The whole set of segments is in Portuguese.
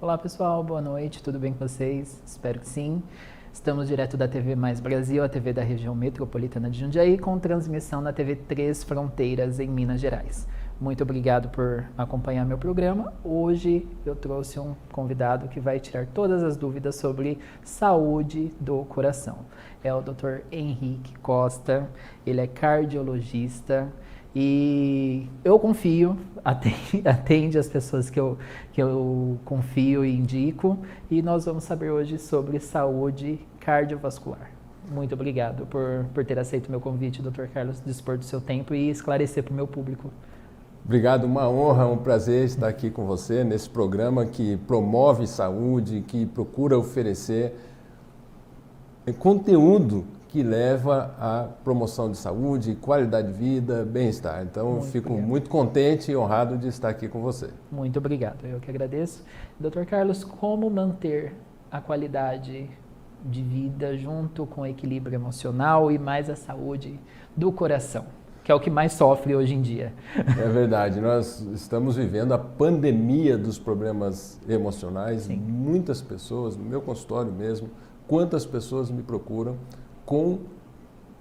Olá pessoal, boa noite, tudo bem com vocês? Espero que sim. Estamos direto da TV Mais Brasil, a TV da região metropolitana de Jundiaí, com transmissão na TV Três Fronteiras, em Minas Gerais. Muito obrigado por acompanhar meu programa. Hoje eu trouxe um convidado que vai tirar todas as dúvidas sobre saúde do coração. É o Dr. Henrique Costa, ele é cardiologista e eu confio, atende as pessoas que eu confio e indico, e nós vamos saber hoje sobre saúde cardiovascular. Muito obrigado por ter aceito o meu convite, Dr. Carlos, dispor do seu tempo e esclarecer para o meu público. Obrigado, uma honra, um prazer estar aqui com você nesse programa que promove saúde, que procura oferecer conteúdo que leva à promoção de saúde, qualidade de vida, bem-estar. Então, fico muito contente e honrado de estar aqui com você. Muito obrigado, eu que agradeço. Dr. Carlos, como manter a qualidade de vida junto com o equilíbrio emocional e mais a saúde do coração, que é o que mais sofre hoje em dia? É verdade, nós estamos vivendo a pandemia dos problemas emocionais. Sim. Muitas pessoas, no meu consultório mesmo, quantas pessoas me procuram com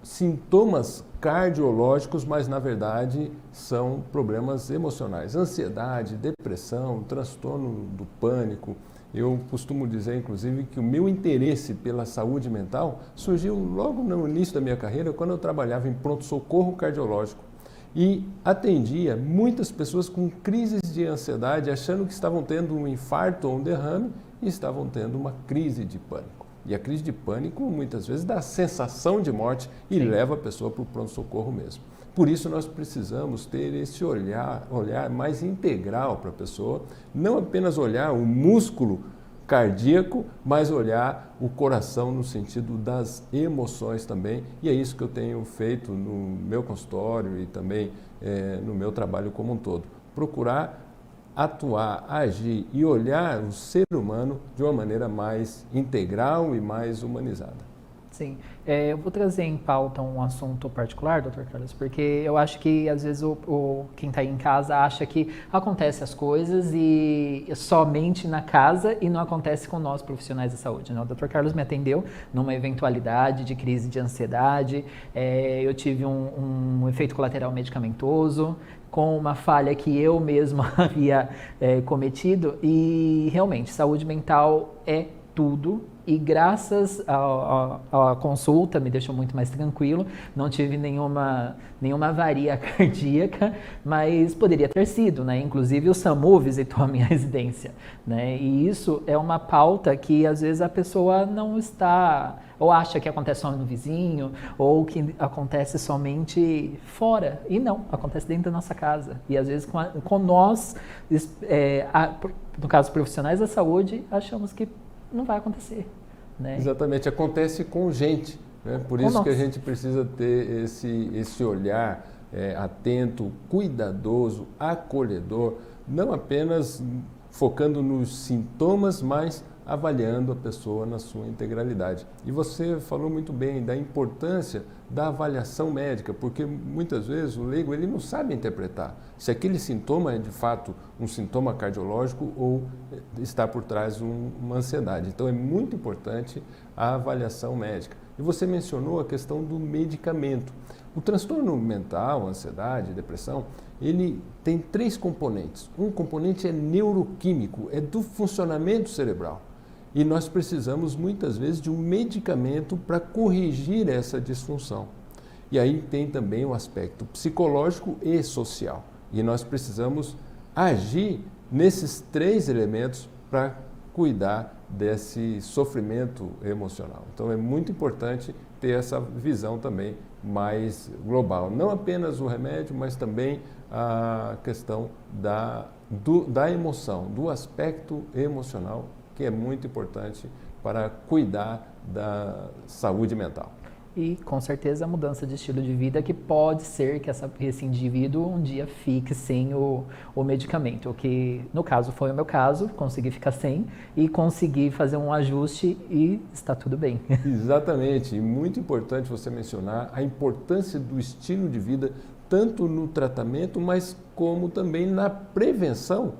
sintomas cardiológicos, mas na verdade são problemas emocionais, ansiedade, depressão, transtorno do pânico. Eu costumo dizer, inclusive, que o meu interesse pela saúde mental surgiu logo no início da minha carreira, quando eu trabalhava em pronto-socorro cardiológico e atendia muitas pessoas com crises de ansiedade, achando que estavam tendo um infarto ou um derrame e estavam tendo uma crise de pânico. E a crise de pânico, muitas vezes, dá a sensação de morte e Sim. leva a pessoa para o pronto-socorro mesmo. Por isso, nós precisamos ter esse olhar mais integral para a pessoa, não apenas olhar o músculo cardíaco, mas olhar o coração no sentido das emoções também. E é isso que eu tenho feito no meu consultório e também no meu trabalho como um todo. Procurar atuar, agir e olhar o ser humano de uma maneira mais integral e mais humanizada. Sim, eu vou trazer em pauta um assunto particular, Dr. Carlos, porque eu acho que às vezes quem está aí em casa acha que acontece as coisas e somente na casa e não acontece com nós profissionais da saúde, né? O Dr. Carlos me atendeu numa eventualidade de crise de ansiedade, eu tive um efeito colateral medicamentoso, com uma falha que eu mesmo havia cometido, e realmente saúde mental é tudo. E graças à consulta me deixou muito mais tranquilo, não tive nenhuma avaria cardíaca, mas poderia ter sido, né? Inclusive o SAMU visitou a minha residência, né? E isso é uma pauta que às vezes a pessoa não está, ou acha que acontece só no vizinho, ou que acontece somente fora, e não, acontece dentro da nossa casa. E às vezes com nós, no caso profissionais da saúde, achamos que não vai acontecer, né? Exatamente, acontece com gente, né? Por isso que a gente precisa ter esse olhar atento, cuidadoso, acolhedor, não apenas focando nos sintomas, mas avaliando a pessoa na sua integralidade. E você falou muito bem da importância da avaliação médica, porque muitas vezes o leigo ele não sabe interpretar se aquele sintoma é de fato um sintoma cardiológico ou está por trás uma ansiedade. Então é muito importante a avaliação médica. E você mencionou a questão do medicamento. O transtorno mental, ansiedade, depressão, ele tem 3 componentes. Um componente é neuroquímico, é do funcionamento cerebral. E nós precisamos muitas vezes de um medicamento para corrigir essa disfunção. E aí tem também o aspecto psicológico e social. E nós precisamos agir nesses 3 elementos para cuidar desse sofrimento emocional. Então é muito importante ter essa visão também mais global. Não apenas o remédio, mas também a questão da emoção, do aspecto emocional, que é muito importante para cuidar da saúde mental. E com certeza a mudança de estilo de vida, que pode ser que esse indivíduo um dia fique sem o medicamento, o que no caso foi o meu caso, consegui ficar sem e consegui fazer um ajuste e está tudo bem. Exatamente, e muito importante você mencionar a importância do estilo de vida, tanto no tratamento, mas como também na prevenção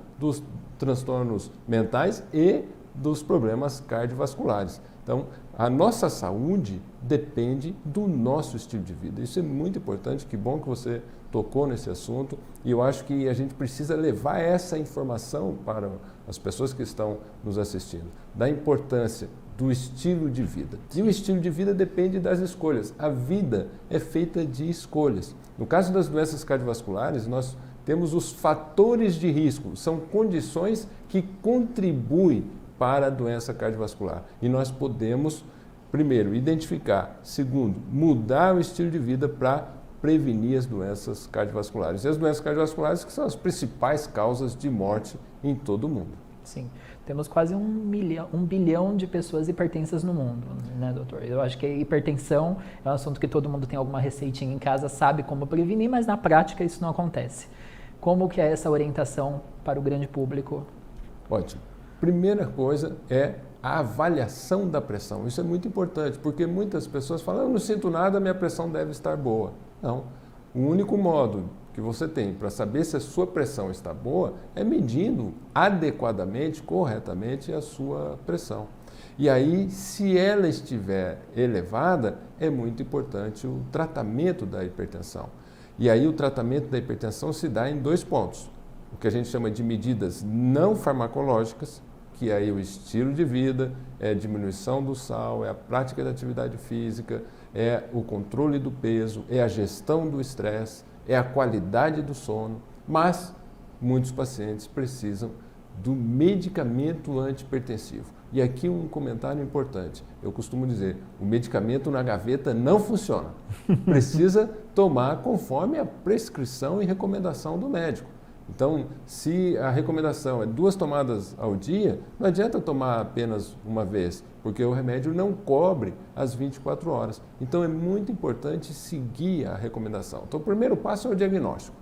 transtornos mentais e dos problemas cardiovasculares. Então, a nossa saúde depende do nosso estilo de vida. Isso é muito importante, que bom que você tocou nesse assunto, e eu acho que a gente precisa levar essa informação para as pessoas que estão nos assistindo, da importância do estilo de vida. E o estilo de vida depende das escolhas. A vida é feita de escolhas. No caso das doenças cardiovasculares, nós temos os fatores de risco, são condições que contribuem para a doença cardiovascular. E nós podemos, primeiro, identificar, segundo, mudar o estilo de vida para prevenir as doenças cardiovasculares. E as doenças cardiovasculares que são as principais causas de morte em todo o mundo. Sim, temos quase 1 bilhão de pessoas hipertensas no mundo, né, doutor? Eu acho que a hipertensão é um assunto que todo mundo tem alguma receitinha em casa, sabe como prevenir, mas na prática isso não acontece. Como que é essa orientação para o grande público? Ótimo. Primeira coisa é a avaliação da pressão. Isso é muito importante, porque muitas pessoas falam, eu não sinto nada, minha pressão deve estar boa. Não. O único modo que você tem para saber se a sua pressão está boa é medindo adequadamente, corretamente a sua pressão. E aí, se ela estiver elevada, é muito importante o tratamento da hipertensão. E aí o tratamento da hipertensão se dá em 2 pontos. O que a gente chama de medidas não farmacológicas, que aí o estilo de vida, é a diminuição do sal, é a prática da atividade física, é o controle do peso, é a gestão do estresse, é a qualidade do sono, mas muitos pacientes precisam do medicamento antihipertensivo. E aqui um comentário importante, eu costumo dizer, o medicamento na gaveta não funciona, precisa tomar conforme a prescrição e recomendação do médico. Então, se a recomendação é 2 tomadas ao dia, não adianta tomar apenas uma vez, porque o remédio não cobre as 24 horas. Então, é muito importante seguir a recomendação. Então, o primeiro passo é o diagnóstico.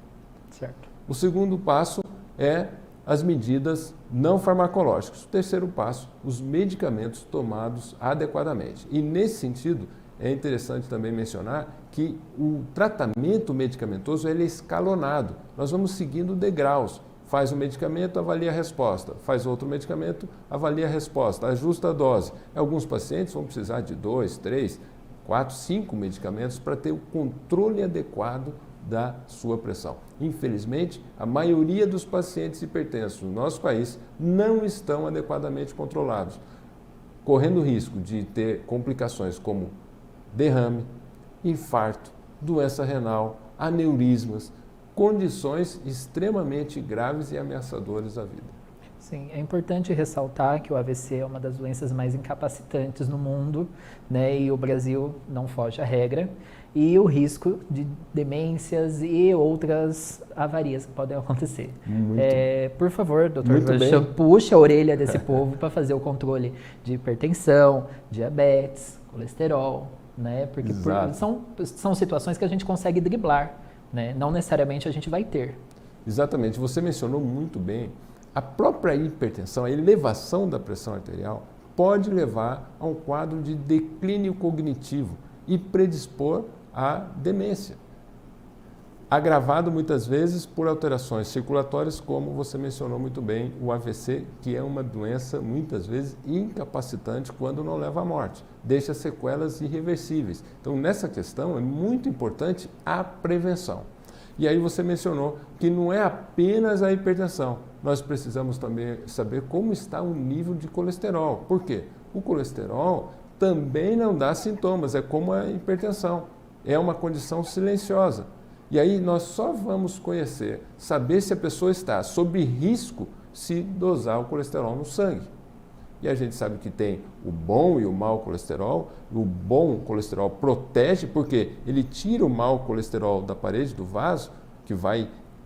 Certo. O segundo passo é as medidas não farmacológicas. O terceiro passo, os medicamentos tomados adequadamente. E, nesse sentido, é interessante também mencionar que o tratamento medicamentoso ele é escalonado. Nós vamos seguindo degraus. Faz um medicamento, avalia a resposta. Faz outro medicamento, avalia a resposta. Ajusta a dose. Alguns pacientes vão precisar de 2, 3, 4, 5 medicamentos para ter o controle adequado da sua pressão. Infelizmente, a maioria dos pacientes hipertensos no nosso país não estão adequadamente controlados, correndo o risco de ter complicações como derrame, infarto, doença renal, aneurismas, condições extremamente graves e ameaçadoras à vida. Sim, é importante ressaltar que o AVC é uma das doenças mais incapacitantes no mundo, né? E o Brasil não foge à regra. E o risco de demências e outras avarias que podem acontecer. Por favor, doutor, puxa a orelha desse povo para fazer o controle de hipertensão, diabetes, colesterol, né? Porque são situações que a gente consegue driblar, né? Não necessariamente a gente vai ter. Exatamente, você mencionou muito bem. A própria hipertensão, a elevação da pressão arterial, pode levar a um quadro de declínio cognitivo e predispor à demência, agravado muitas vezes por alterações circulatórias, como você mencionou muito bem, o AVC, que é uma doença muitas vezes incapacitante quando não leva à morte, deixa sequelas irreversíveis. Então, nessa questão é muito importante a prevenção. E aí você mencionou que não é apenas a hipertensão, nós precisamos também saber como está o nível de colesterol. Por quê? O colesterol também não dá sintomas, é como a hipertensão, é uma condição silenciosa. E aí nós só vamos conhecer, saber se a pessoa está sob risco se dosar o colesterol no sangue. E a gente sabe que tem o bom e o mau colesterol. O bom colesterol protege porque ele tira o mau colesterol da parede do vaso,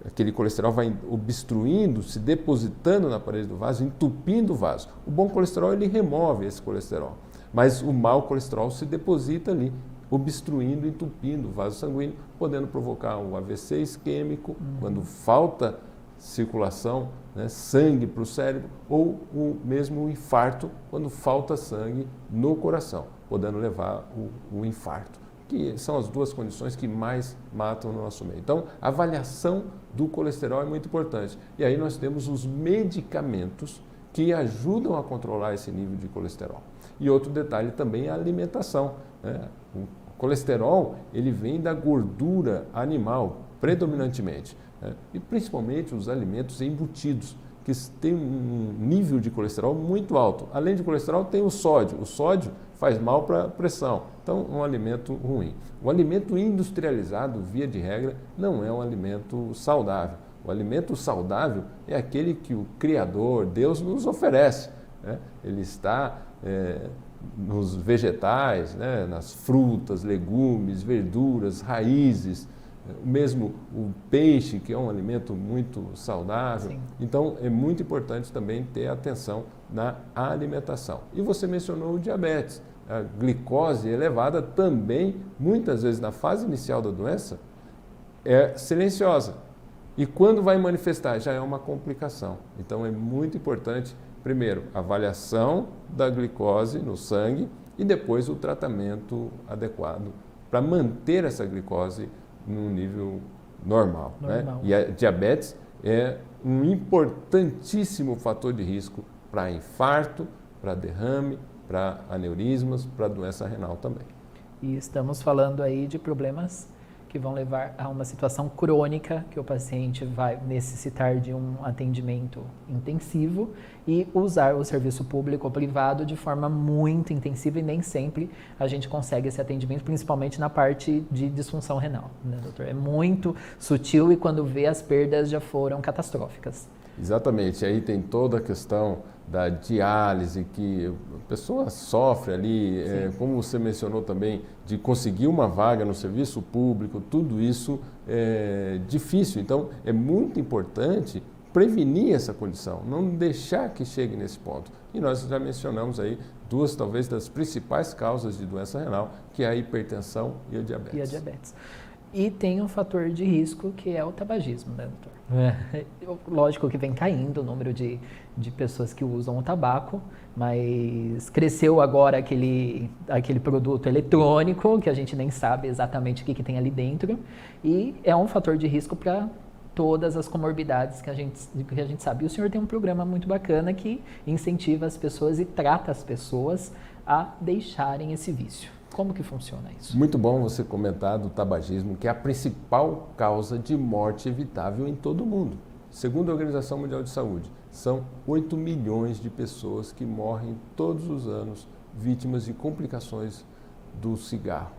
aquele colesterol vai obstruindo, se depositando na parede do vaso, entupindo o vaso. O bom colesterol ele remove esse colesterol, mas o mau colesterol se deposita ali, obstruindo, entupindo o vaso sanguíneo, podendo provocar um AVC isquêmico, quando falta circulação, né, sangue para o cérebro, ou mesmo o infarto, quando falta sangue no coração, podendo levar o infarto. que são as duas condições que mais matam no nosso meio. Então, a avaliação do colesterol é muito importante. E aí nós temos os medicamentos que ajudam a controlar esse nível de colesterol. E outro detalhe também é a alimentação, né? O colesterol, ele vem da gordura animal, predominantemente, né? E principalmente os alimentos embutidos, que têm um nível de colesterol muito alto. Além de colesterol, tem o sódio. O sódio faz mal para a pressão, então um alimento ruim. O alimento industrializado, via de regra, não é um alimento saudável. O alimento saudável é aquele que o Criador, Deus, nos oferece, né? Ele está nos vegetais, né? Nas frutas, legumes, verduras, raízes, mesmo o peixe, que é um alimento muito saudável. Sim. Então, é muito importante também ter atenção na alimentação. E você mencionou o diabetes. A glicose elevada também, muitas vezes na fase inicial da doença, é silenciosa. E quando vai manifestar, já é uma complicação. Então, é muito importante, primeiro, a avaliação da glicose no sangue e depois o tratamento adequado para manter essa glicose num nível normal. Né? E a diabetes é um importantíssimo fator de risco para infarto, para derrame, para aneurismas, para doença renal também. E estamos falando aí de problemas que vão levar a uma situação crônica, que o paciente vai necessitar de um atendimento intensivo e usar o serviço público ou privado de forma muito intensiva, e nem sempre a gente consegue esse atendimento, principalmente na parte de disfunção renal, né, doutor? É muito sutil e quando vê, as perdas já foram catastróficas. Exatamente, aí tem toda a questão da diálise que a pessoa sofre ali, como você mencionou também, de conseguir uma vaga no serviço público, tudo isso é difícil. Então, é muito importante prevenir essa condição, não deixar que chegue nesse ponto. E nós já mencionamos aí duas, talvez, das principais causas de doença renal, que é a hipertensão e a diabetes. E tem um fator de risco que é o tabagismo, né, doutor? Lógico que vem caindo o número de pessoas que usam o tabaco, mas cresceu agora aquele produto eletrônico que a gente nem sabe exatamente o que tem ali dentro, e é um fator de risco para todas as comorbidades que a gente sabe. E o senhor tem um programa muito bacana que incentiva as pessoas e trata as pessoas a deixarem esse vício. Como que funciona isso? Muito bom você comentar do tabagismo, que é a principal causa de morte evitável em todo o mundo. Segundo a Organização Mundial de Saúde, são 8 milhões de pessoas que morrem todos os anos vítimas de complicações do cigarro.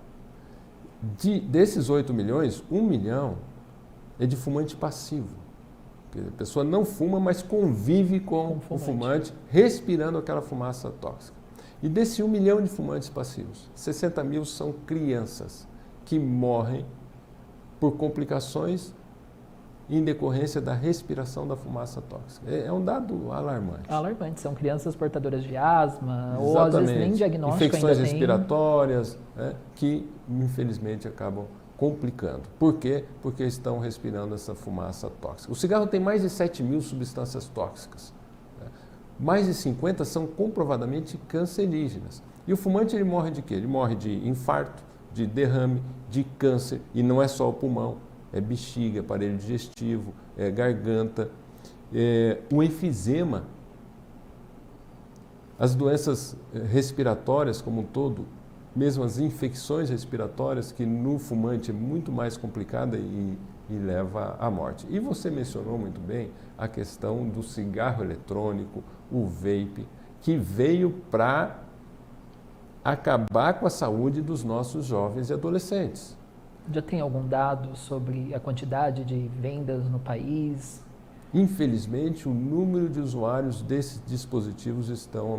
Desses 8 milhões, 1 milhão é de fumante passivo. A pessoa não fuma, mas convive com o fumante, respirando aquela fumaça tóxica. E desse 1 milhão de fumantes passivos, 60 mil são crianças que morrem por complicações em decorrência da respiração da fumaça tóxica. É um dado alarmante. Alarmante. São crianças portadoras de asma, exatamente, ou às vezes nem diagnóstico infecções ainda respiratórias, que infelizmente acabam complicando. Por quê? Porque estão respirando essa fumaça tóxica. O cigarro tem mais de 7 mil substâncias tóxicas. Mais de 50 são comprovadamente cancerígenas. E o fumante, ele morre de quê? Ele morre de infarto, de derrame, de câncer, e não é só o pulmão, é bexiga, aparelho digestivo, é garganta, o enfisema, as doenças respiratórias como um todo, mesmo as infecções respiratórias, que no fumante é muito mais complicada e leva à morte. E você mencionou muito bem a questão do cigarro eletrônico, o vape, que veio para acabar com a saúde dos nossos jovens e adolescentes. Já tem algum dado sobre a quantidade de vendas no país? Infelizmente, o número de usuários desses dispositivos estão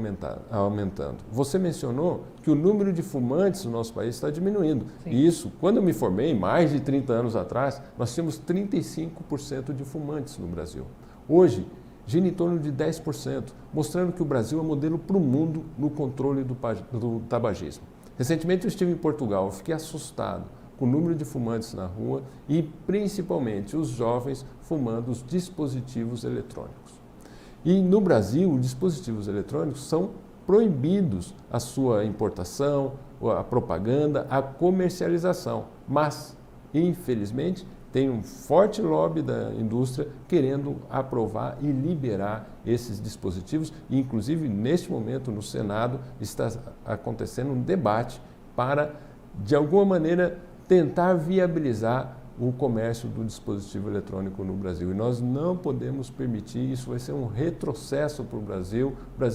aumentando. Você mencionou que o número de fumantes no nosso país está diminuindo. Sim. E isso, quando eu me formei, mais de 30 anos atrás, nós tínhamos 35% de fumantes no Brasil. Hoje, gira em torno de 10%, mostrando que o Brasil é modelo para o mundo no controle do tabagismo. Recentemente eu estive em Portugal, eu fiquei assustado com o número de fumantes na rua e principalmente os jovens fumando os dispositivos eletrônicos. E no Brasil, os dispositivos eletrônicos são proibidos a sua importação, a propaganda, a comercialização. Mas, infelizmente, tem um forte lobby da indústria querendo aprovar e liberar esses dispositivos. E, inclusive, neste momento, no Senado, está acontecendo um debate para, de alguma maneira, tentar viabilizar o comércio do dispositivo eletrônico no Brasil. E nós não podemos permitir, isso vai ser um retrocesso para o Brasil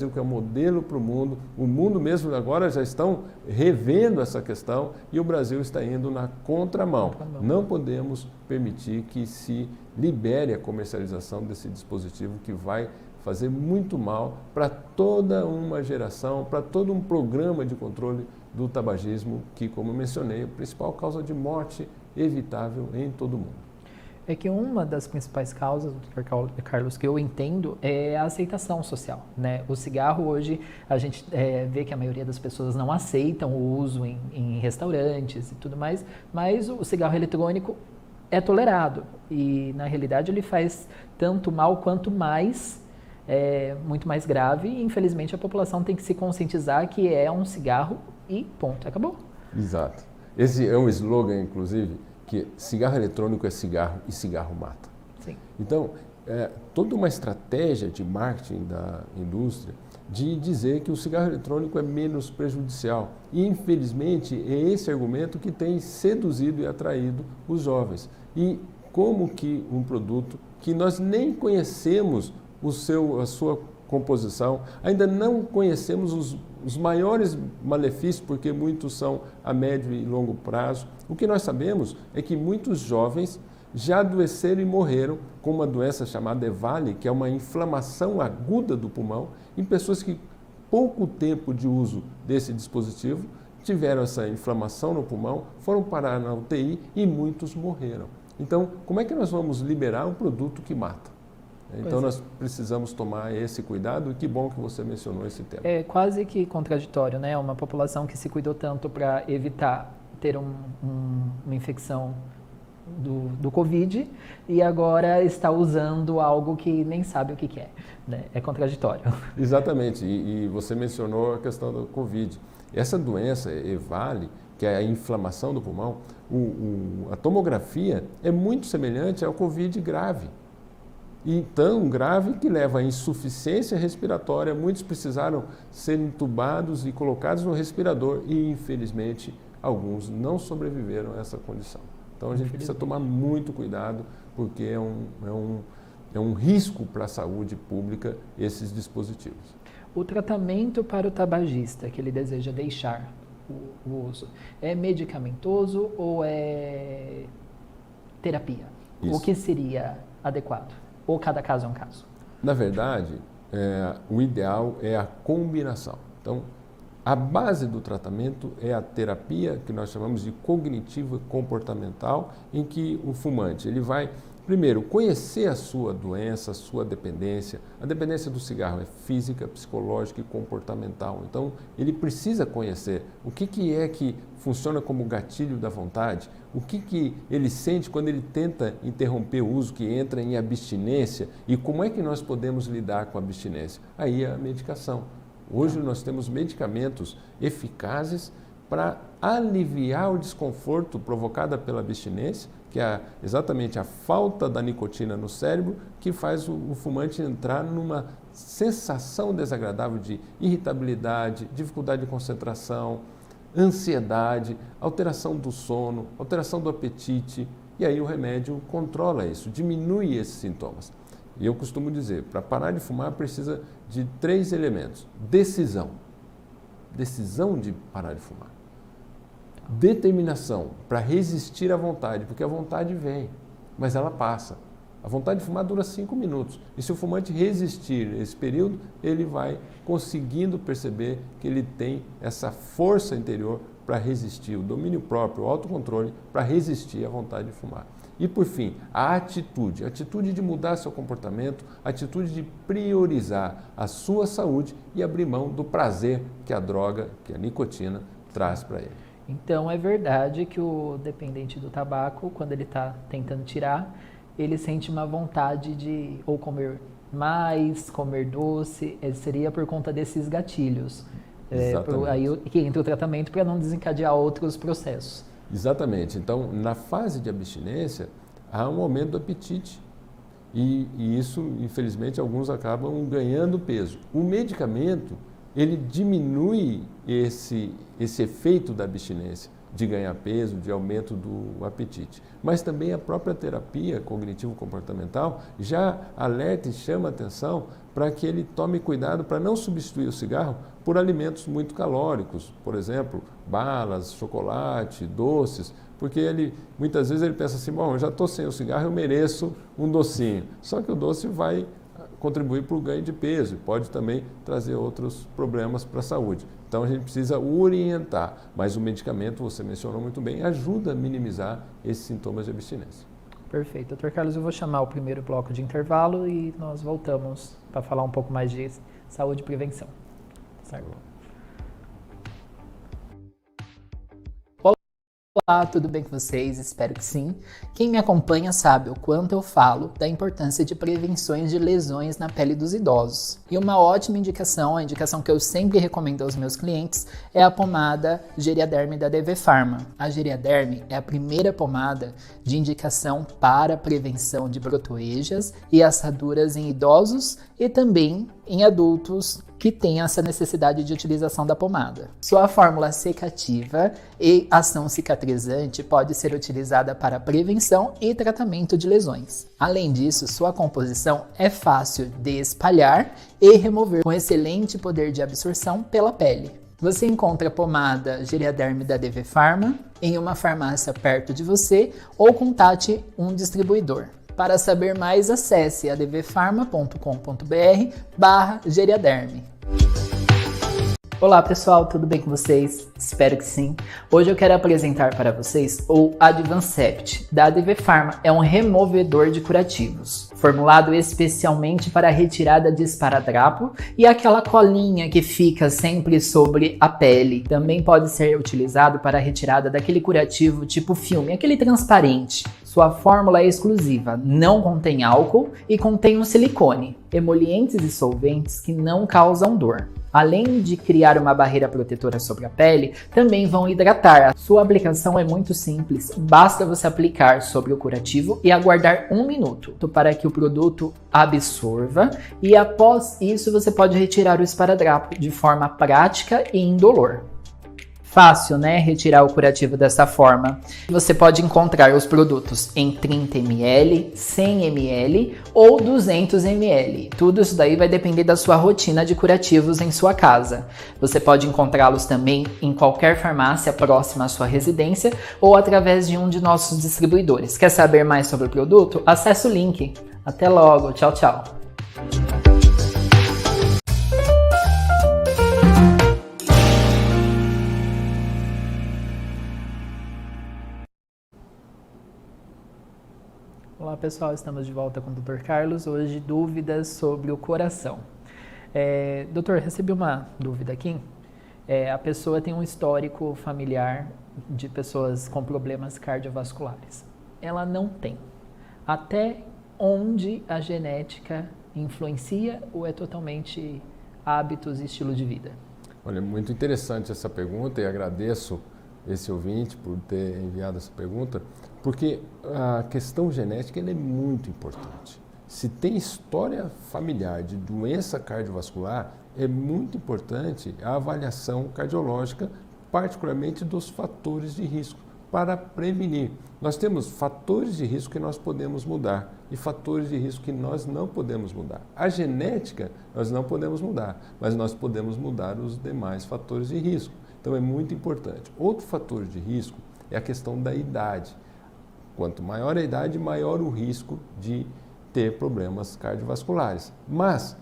que é um modelo para o mundo mesmo agora já estão revendo essa questão e o Brasil está indo na contramão. Não podemos permitir que se libere a comercialização desse dispositivo que vai fazer muito mal para toda uma geração, para todo um programa de controle do tabagismo que, como eu mencionei, é a principal causa de morte evitável em todo o mundo. É que uma das principais causas, Dr. Carlos, que eu entendo é a aceitação social, né? O cigarro hoje, a gente vê que a maioria das pessoas não aceitam o uso em restaurantes e tudo mais, mas o cigarro eletrônico é tolerado e, na realidade, ele faz tanto mal quanto mais, muito mais grave e, infelizmente, a população tem que se conscientizar que é um cigarro e ponto, acabou. Exato. Esse é um slogan, inclusive, que cigarro eletrônico é cigarro e cigarro mata. Sim. Então, toda uma estratégia de marketing da indústria de dizer que o cigarro eletrônico é menos prejudicial. E, infelizmente, é esse argumento que tem seduzido e atraído os jovens. E como que um produto que nós nem conhecemos a sua composição, ainda não conhecemos os maiores malefícios, porque muitos são a médio e longo prazo. O que nós sabemos é que muitos jovens já adoeceram e morreram com uma doença chamada EVALI, que é uma inflamação aguda do pulmão, em pessoas que, pouco tempo de uso desse dispositivo, tiveram essa inflamação no pulmão, foram parar na UTI e muitos morreram. Então, como é que nós vamos liberar um produto que mata? Então, nós precisamos tomar esse cuidado e que bom que você mencionou esse tema. É quase que contraditório, né? Uma população que se cuidou tanto para evitar ter uma infecção do Covid e agora está usando algo que nem sabe o que é, né? É contraditório. Exatamente, e você mencionou a questão do Covid. Essa doença, EVALI, que é a inflamação do pulmão, a tomografia é muito semelhante ao Covid grave. E tão grave que leva à insuficiência respiratória. Muitos precisaram ser entubados e colocados no respirador e, infelizmente, alguns não sobreviveram a essa condição. Então, a gente precisa tomar muito cuidado, porque é um risco para a saúde pública esses dispositivos. O tratamento para o tabagista que ele deseja deixar o uso é medicamentoso ou é terapia? Isso. O que seria adequado? Ou cada caso é um caso? Na verdade, o ideal é a combinação. Então, a base do tratamento é a terapia, que nós chamamos de cognitiva comportamental, em que o fumante ele vai, primeiro, conhecer a sua doença, a sua dependência. A dependência do cigarro é física, psicológica e comportamental. Então, ele precisa conhecer o que é que funciona como gatilho da vontade, o que ele sente quando ele tenta interromper o uso, que entra em abstinência, e como é que nós podemos lidar com a abstinência. Aí é a medicação. Hoje nós temos medicamentos eficazes para aliviar o desconforto provocado pela abstinência, que é exatamente a falta da nicotina no cérebro, que faz o fumante entrar numa sensação desagradável de irritabilidade, dificuldade de concentração, ansiedade, alteração do sono, alteração do apetite, e aí o remédio controla isso, diminui esses sintomas. E eu costumo dizer, para parar de fumar precisa de 3 elementos. Decisão de parar de fumar. Determinação, para resistir à vontade, porque a vontade vem, mas ela passa. A vontade de fumar dura 5 minutos. E se o fumante resistir esse período, ele vai conseguindo perceber que ele tem essa força interior para resistir, o domínio próprio, o autocontrole, para resistir à vontade de fumar. E, por fim, a atitude de mudar seu comportamento, a atitude de priorizar a sua saúde e abrir mão do prazer que a droga, que a nicotina, traz para ele. Então, é verdade que o dependente do tabaco, quando ele está tentando tirar, ele sente uma vontade de ou comer mais, comer doce, seria por conta desses gatilhos. Aí que entra o tratamento para não desencadear outros processos. Exatamente. Então, na fase de abstinência, há um aumento do apetite. E isso, infelizmente, alguns acabam ganhando peso. O medicamento, ele diminui esse efeito da abstinência, de ganhar peso, de aumento do apetite. Mas também a própria terapia cognitivo-comportamental já alerta e chama atenção para que ele tome cuidado para não substituir o cigarro por alimentos muito calóricos, por exemplo, balas, chocolate, doces, porque muitas vezes ele pensa assim, bom, eu já estou sem o cigarro, eu mereço um docinho. Só que o doce vai contribuir para o ganho de peso e pode também trazer outros problemas para a saúde. Então a gente precisa orientar, mas o medicamento, você mencionou muito bem, ajuda a minimizar esses sintomas de abstinência. Perfeito. Dr. Carlos, eu vou chamar o primeiro bloco de intervalo e nós voltamos para falar um pouco mais de saúde e prevenção. Certo? Olá, tudo bem com vocês? Espero que sim. Quem me acompanha sabe o quanto eu falo da importância de prevenções de lesões na pele dos idosos. E uma ótima indicação, a indicação que eu sempre recomendo aos meus clientes, é a pomada Geriaderm da DV Pharma. A Geriaderm é a primeira pomada de indicação para prevenção de brotoejas e assaduras em idosos e também em adultos que têm essa necessidade de utilização da pomada. Sua fórmula secativa e ação cicatrizante pode ser utilizada para prevenção e tratamento de lesões. Além disso, sua composição é fácil de espalhar e remover, com excelente poder de absorção pela pele. Você encontra a pomada Geriaderm da DV Pharma em uma farmácia perto de você ou contate um distribuidor. Para saber mais, acesse advpharma.com.br/Geriaderm. Olá pessoal, tudo bem com vocês? Espero que sim. Hoje eu quero apresentar para vocês o Advancept da DV Pharma. É um removedor de curativos, formulado especialmente para a retirada de esparadrapo e aquela colinha que fica sempre sobre a pele. Também pode ser utilizado para a retirada daquele curativo tipo filme, aquele transparente. Sua fórmula é exclusiva, não contém álcool e contém um silicone, emolientes e solventes que não causam dor. Além de criar uma barreira protetora sobre a pele, também vão hidratar. Sua aplicação é muito simples, basta você aplicar sobre o curativo e aguardar 1 minuto para que o produto absorva e após isso você pode retirar o esparadrapo de forma prática e indolor. Fácil, né? Retirar o curativo dessa forma. Você pode encontrar os produtos em 30 ml, 100 ml ou 200 ml. Tudo isso daí vai depender da sua rotina de curativos em sua casa. Você pode encontrá-los também em qualquer farmácia próxima à sua residência ou através de um de nossos distribuidores. Quer saber mais sobre o produto? Acesse o link. Até logo. Tchau, tchau. Olá pessoal, estamos de volta com o Dr. Carlos. Hoje dúvidas sobre o coração. Doutor, recebi uma dúvida aqui. A pessoa tem um histórico familiar de pessoas com problemas cardiovasculares. Ela não tem. Até onde a genética influencia ou é totalmente hábitos e estilo de vida? Olha, muito interessante essa pergunta e agradeço esse ouvinte por ter enviado essa pergunta, porque a questão genética é muito importante. Se tem história familiar de doença cardiovascular, é muito importante a avaliação cardiológica, particularmente dos fatores de risco, para prevenir. Nós temos fatores de risco que nós podemos mudar e fatores de risco que nós não podemos mudar. A genética nós não podemos mudar, mas nós podemos mudar os demais fatores de risco. Então é muito importante. Outro fator de risco é a questão da idade. Quanto maior a idade, maior o risco de ter problemas cardiovasculares. Mas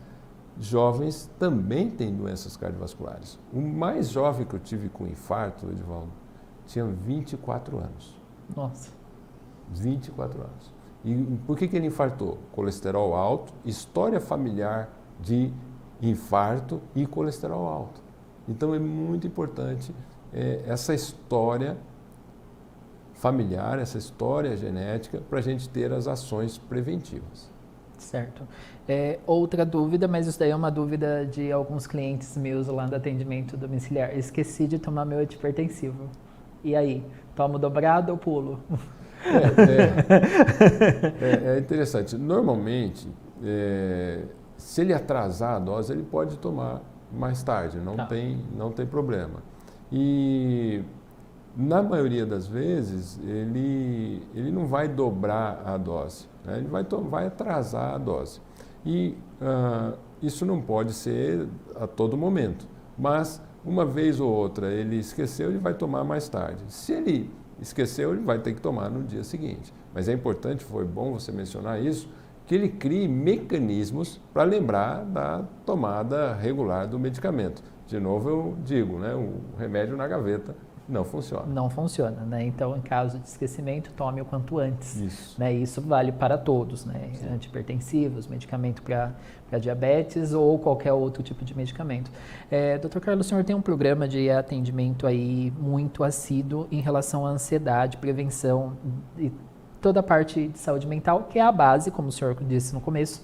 jovens também têm doenças cardiovasculares. O mais jovem que eu tive com infarto, Edivaldo, tinha 24 anos. Nossa. 24 anos. E por que ele infartou? Colesterol alto, história familiar de infarto e colesterol alto. Então é muito importante essa história familiar, essa história genética, para a gente ter as ações preventivas. Certo. Outra dúvida, mas isso daí é uma dúvida de alguns clientes meus lá do atendimento domiciliar. Esqueci de tomar meu antihipertensivo. E aí, tomo dobrado ou pulo? É interessante. Normalmente, se ele atrasar a dose, ele pode tomar mais tarde, não tem problema. E na maioria das vezes, ele não vai dobrar a dose, né? Ele vai atrasar a dose. E isso não pode ser a todo momento, mas uma vez ou outra ele esqueceu, ele vai tomar mais tarde. Se ele esqueceu, ele vai ter que tomar no dia seguinte. Mas é importante, foi bom você mencionar isso, que ele crie mecanismos para lembrar da tomada regular do medicamento. De novo eu digo, né, o remédio na gaveta não funciona. Não funciona, né? Então, em caso de esquecimento, tome o quanto antes. Isso. Né? Isso vale para todos, né? Sim. Antihipertensivos, medicamento para diabetes ou qualquer outro tipo de medicamento. Dr. Carlos, o senhor tem um programa de atendimento aí muito assíduo em relação à ansiedade, prevenção e toda a parte de saúde mental, que é a base, como o senhor disse no começo,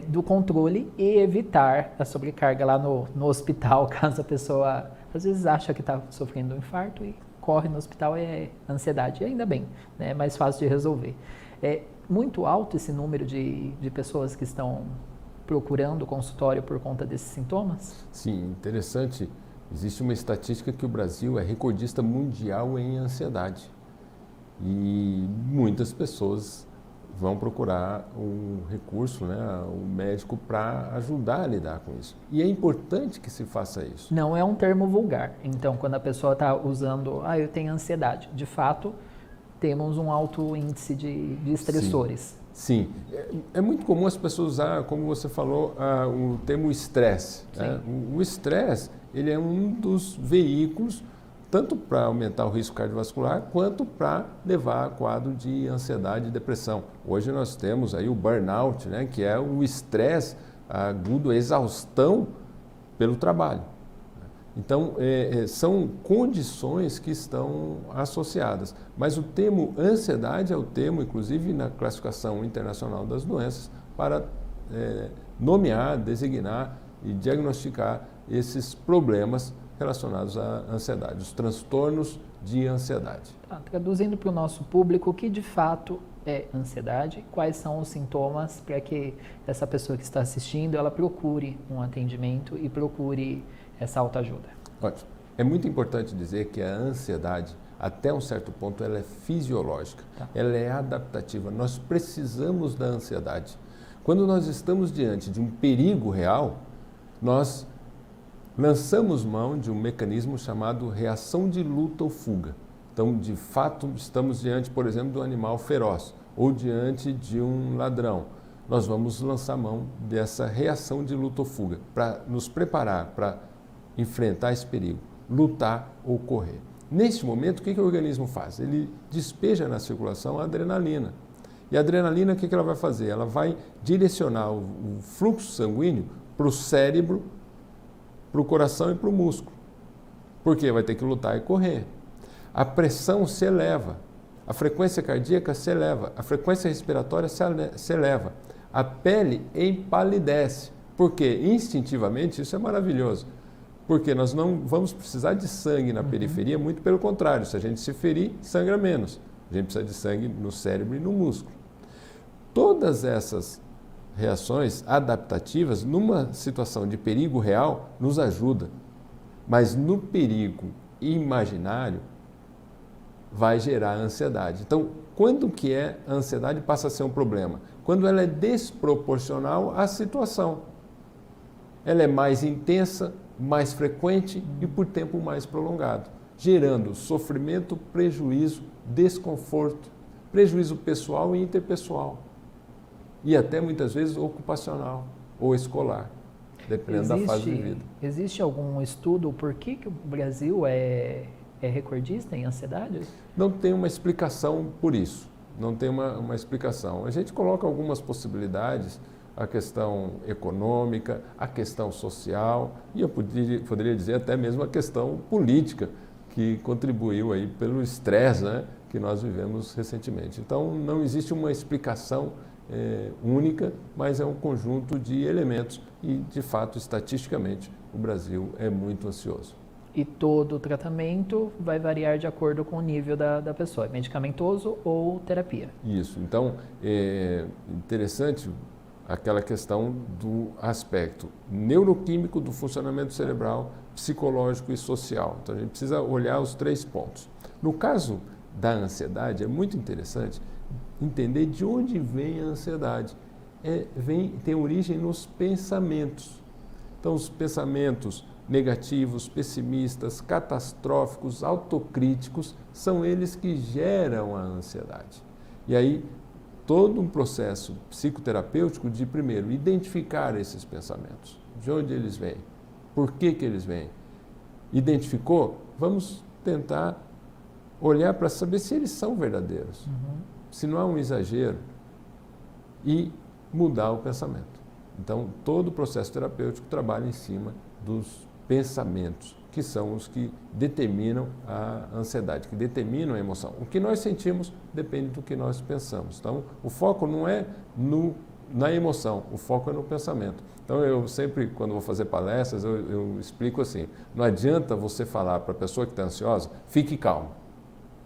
do controle e evitar a sobrecarga lá no hospital, caso a pessoa às vezes acha que está sofrendo um infarto e corre no hospital, é ansiedade. E ainda bem, né? É mais fácil de resolver. É muito alto esse número de pessoas que estão procurando consultório por conta desses sintomas? Sim, interessante. Existe uma estatística que o Brasil é recordista mundial em ansiedade. E muitas pessoas vão procurar um recurso, né, um médico para ajudar a lidar com isso. E é importante que se faça isso. Não é um termo vulgar. Então, quando a pessoa está usando, eu tenho ansiedade, de fato, temos um alto índice de estressores. Sim. É muito comum as pessoas usar, como você falou, o termo estresse. Né? O estresse, ele é um dos veículos tanto para aumentar o risco cardiovascular, quanto para levar a quadro de ansiedade e depressão. Hoje nós temos aí o burnout, né, que é o estresse agudo, a exaustão pelo trabalho. Então, são condições que estão associadas. Mas o termo ansiedade é o termo, inclusive, na classificação internacional das doenças, para nomear, designar e diagnosticar esses problemas relacionados à ansiedade, os transtornos de ansiedade. Traduzindo para o nosso público, o que de fato é ansiedade? Quais são os sintomas para que essa pessoa que está assistindo, ela procure um atendimento e procure essa autoajuda? Ótimo. É muito importante dizer que a ansiedade, até um certo ponto, ela é fisiológica, ela é adaptativa. Nós precisamos da ansiedade. Quando nós estamos diante de um perigo real, nós lançamos mão de um mecanismo chamado reação de luta ou fuga. Então, de fato, estamos diante, por exemplo, de um animal feroz ou diante de um ladrão. Nós vamos lançar mão dessa reação de luta ou fuga para nos preparar para enfrentar esse perigo, lutar ou correr. Neste momento, o que o organismo faz? Ele despeja na circulação a adrenalina. E a adrenalina, o que ela vai fazer? Ela vai direcionar o fluxo sanguíneo para o cérebro, para o coração e para o músculo. Por quê? Vai ter que lutar e correr. A pressão se eleva, a frequência cardíaca se eleva, a frequência respiratória se eleva, a pele empalidece. Por quê? Instintivamente, isso é maravilhoso. Porque nós não vamos precisar de sangue na periferia, muito pelo contrário, se a gente se ferir, sangra menos. A gente precisa de sangue no cérebro e no músculo. Todas essas reações adaptativas, numa situação de perigo real, nos ajuda. Mas no perigo imaginário, vai gerar ansiedade. Então, quando que a ansiedade passa a ser um problema? Quando ela é desproporcional à situação. Ela é mais intensa, mais frequente e por tempo mais prolongado, gerando sofrimento, prejuízo, desconforto, prejuízo pessoal e interpessoal. E até muitas vezes ocupacional ou escolar, dependendo da fase de vida. Existe algum estudo por que o Brasil é recordista em ansiedade? Não tem uma explicação por isso, não tem uma explicação. A gente coloca algumas possibilidades, a questão econômica, a questão social e eu poderia dizer até mesmo a questão política, que contribuiu aí pelo estresse, né, que nós vivemos recentemente. Então, não existe uma explicação única, mas é um conjunto de elementos e, de fato, estatisticamente, o Brasil é muito ansioso. E todo o tratamento vai variar de acordo com o nível da pessoa, medicamentoso ou terapia. Isso, então é interessante aquela questão do aspecto neuroquímico do funcionamento cerebral, psicológico e social. Então a gente precisa olhar os 3 pontos. No caso da ansiedade, é muito interessante entender de onde vem a ansiedade. Tem origem nos pensamentos. Então os pensamentos negativos, pessimistas, catastróficos, autocríticos, são eles que geram a ansiedade. E aí, todo um processo psicoterapêutico de, primeiro, identificar esses pensamentos. De onde eles vêm? Por que eles vêm? Identificou? Vamos tentar olhar para saber se eles são verdadeiros. Se não há um exagero. E mudar o pensamento. Então, todo o processo terapêutico trabalha em cima dos pensamentos, que são os que determinam a ansiedade, que determinam a emoção. O que nós sentimos depende do que nós pensamos. Então, o foco não é na emoção, o foco é no pensamento. Então, eu sempre, quando vou fazer palestras, eu explico assim, não adianta você falar para a pessoa que está ansiosa, fique calmo.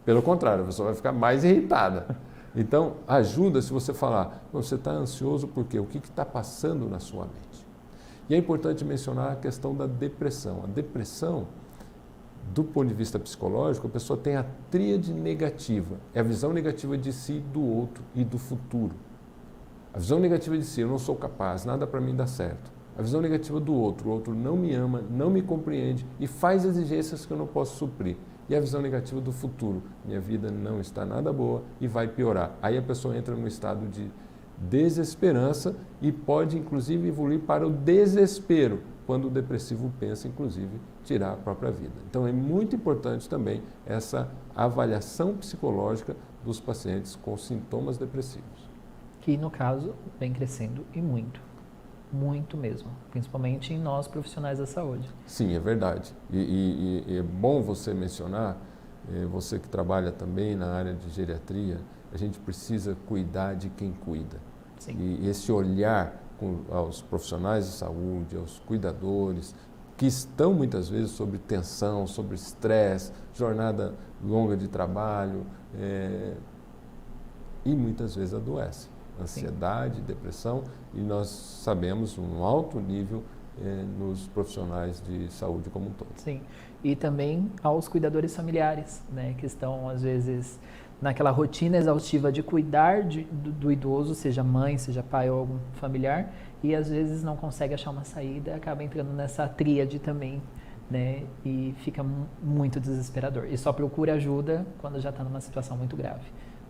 Pelo contrário, a pessoa vai ficar mais irritada. Então, ajuda se você falar, você está ansioso por quê? O que está passando na sua mente? E é importante mencionar a questão da depressão. A depressão, do ponto de vista psicológico, a pessoa tem a tríade negativa. É a visão negativa de si, do outro e do futuro. A visão negativa de si, eu não sou capaz, nada para mim dá certo. A visão negativa do outro, o outro não me ama, não me compreende e faz exigências que eu não posso suprir. E a visão negativa do futuro, minha vida não está nada boa e vai piorar. Aí a pessoa entra num estado de desesperança e pode, inclusive, evoluir para o desespero, quando o depressivo pensa, inclusive, tirar a própria vida. Então, é muito importante também essa avaliação psicológica dos pacientes com sintomas depressivos. Que, no caso, vem crescendo e muito. Muito mesmo, principalmente em nós profissionais da saúde. Sim, é verdade. E é bom você mencionar, você que trabalha também na área de geriatria, a gente precisa cuidar de quem cuida. Sim. E esse olhar aos profissionais de saúde, aos cuidadores, que estão muitas vezes sob tensão, sob estresse, jornada longa de trabalho, e muitas vezes adoecem. Ansiedade, sim, depressão, e nós sabemos um alto nível nos profissionais de saúde como um todo. Sim, e também aos cuidadores familiares, né, que estão às vezes naquela rotina exaustiva de cuidar do idoso, seja mãe, seja pai ou algum familiar, e às vezes não consegue achar uma saída, acaba entrando nessa tríade também, né, e fica muito desesperador. E só procura ajuda quando já está numa situação muito grave.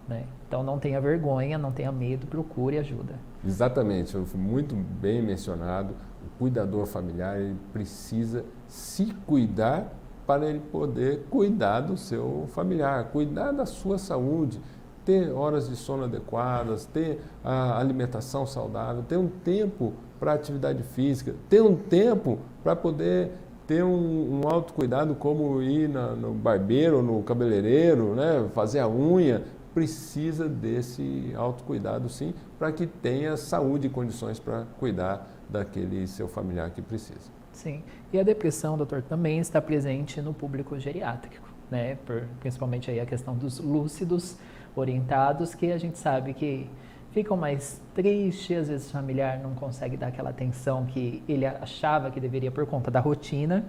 Né? Então não tenha vergonha, não tenha medo, procure ajuda. Exatamente, foi muito bem mencionado. O cuidador familiar ele precisa se cuidar para ele poder cuidar do seu familiar, cuidar da sua saúde, ter horas de sono adequadas, ter a alimentação saudável, ter um tempo para atividade física, ter um tempo para poder ter um autocuidado como ir no barbeiro, no cabeleireiro, né? Fazer a unha. Precisa desse autocuidado, sim, para que tenha saúde e condições para cuidar daquele seu familiar que precisa. Sim, e a depressão, doutor, também está presente no público geriátrico, né? Principalmente aí a questão dos lúcidos orientados, que a gente sabe que ficam mais tristes, às vezes o familiar não consegue dar aquela atenção que ele achava que deveria por conta da rotina,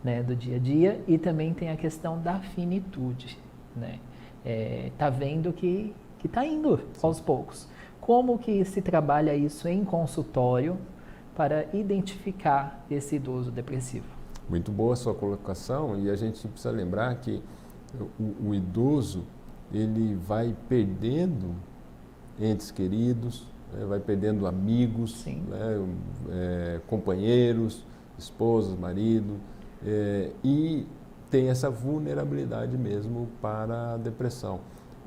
né, do dia a dia, e também tem a questão da finitude, né? Tá vendo que está indo aos poucos. Como que se trabalha isso em consultório para identificar esse idoso depressivo? Muito boa a sua colocação, e a gente precisa lembrar que o idoso ele vai perdendo entes queridos, né, vai perdendo amigos, né, companheiros, esposas, marido, e tem essa vulnerabilidade mesmo para a depressão.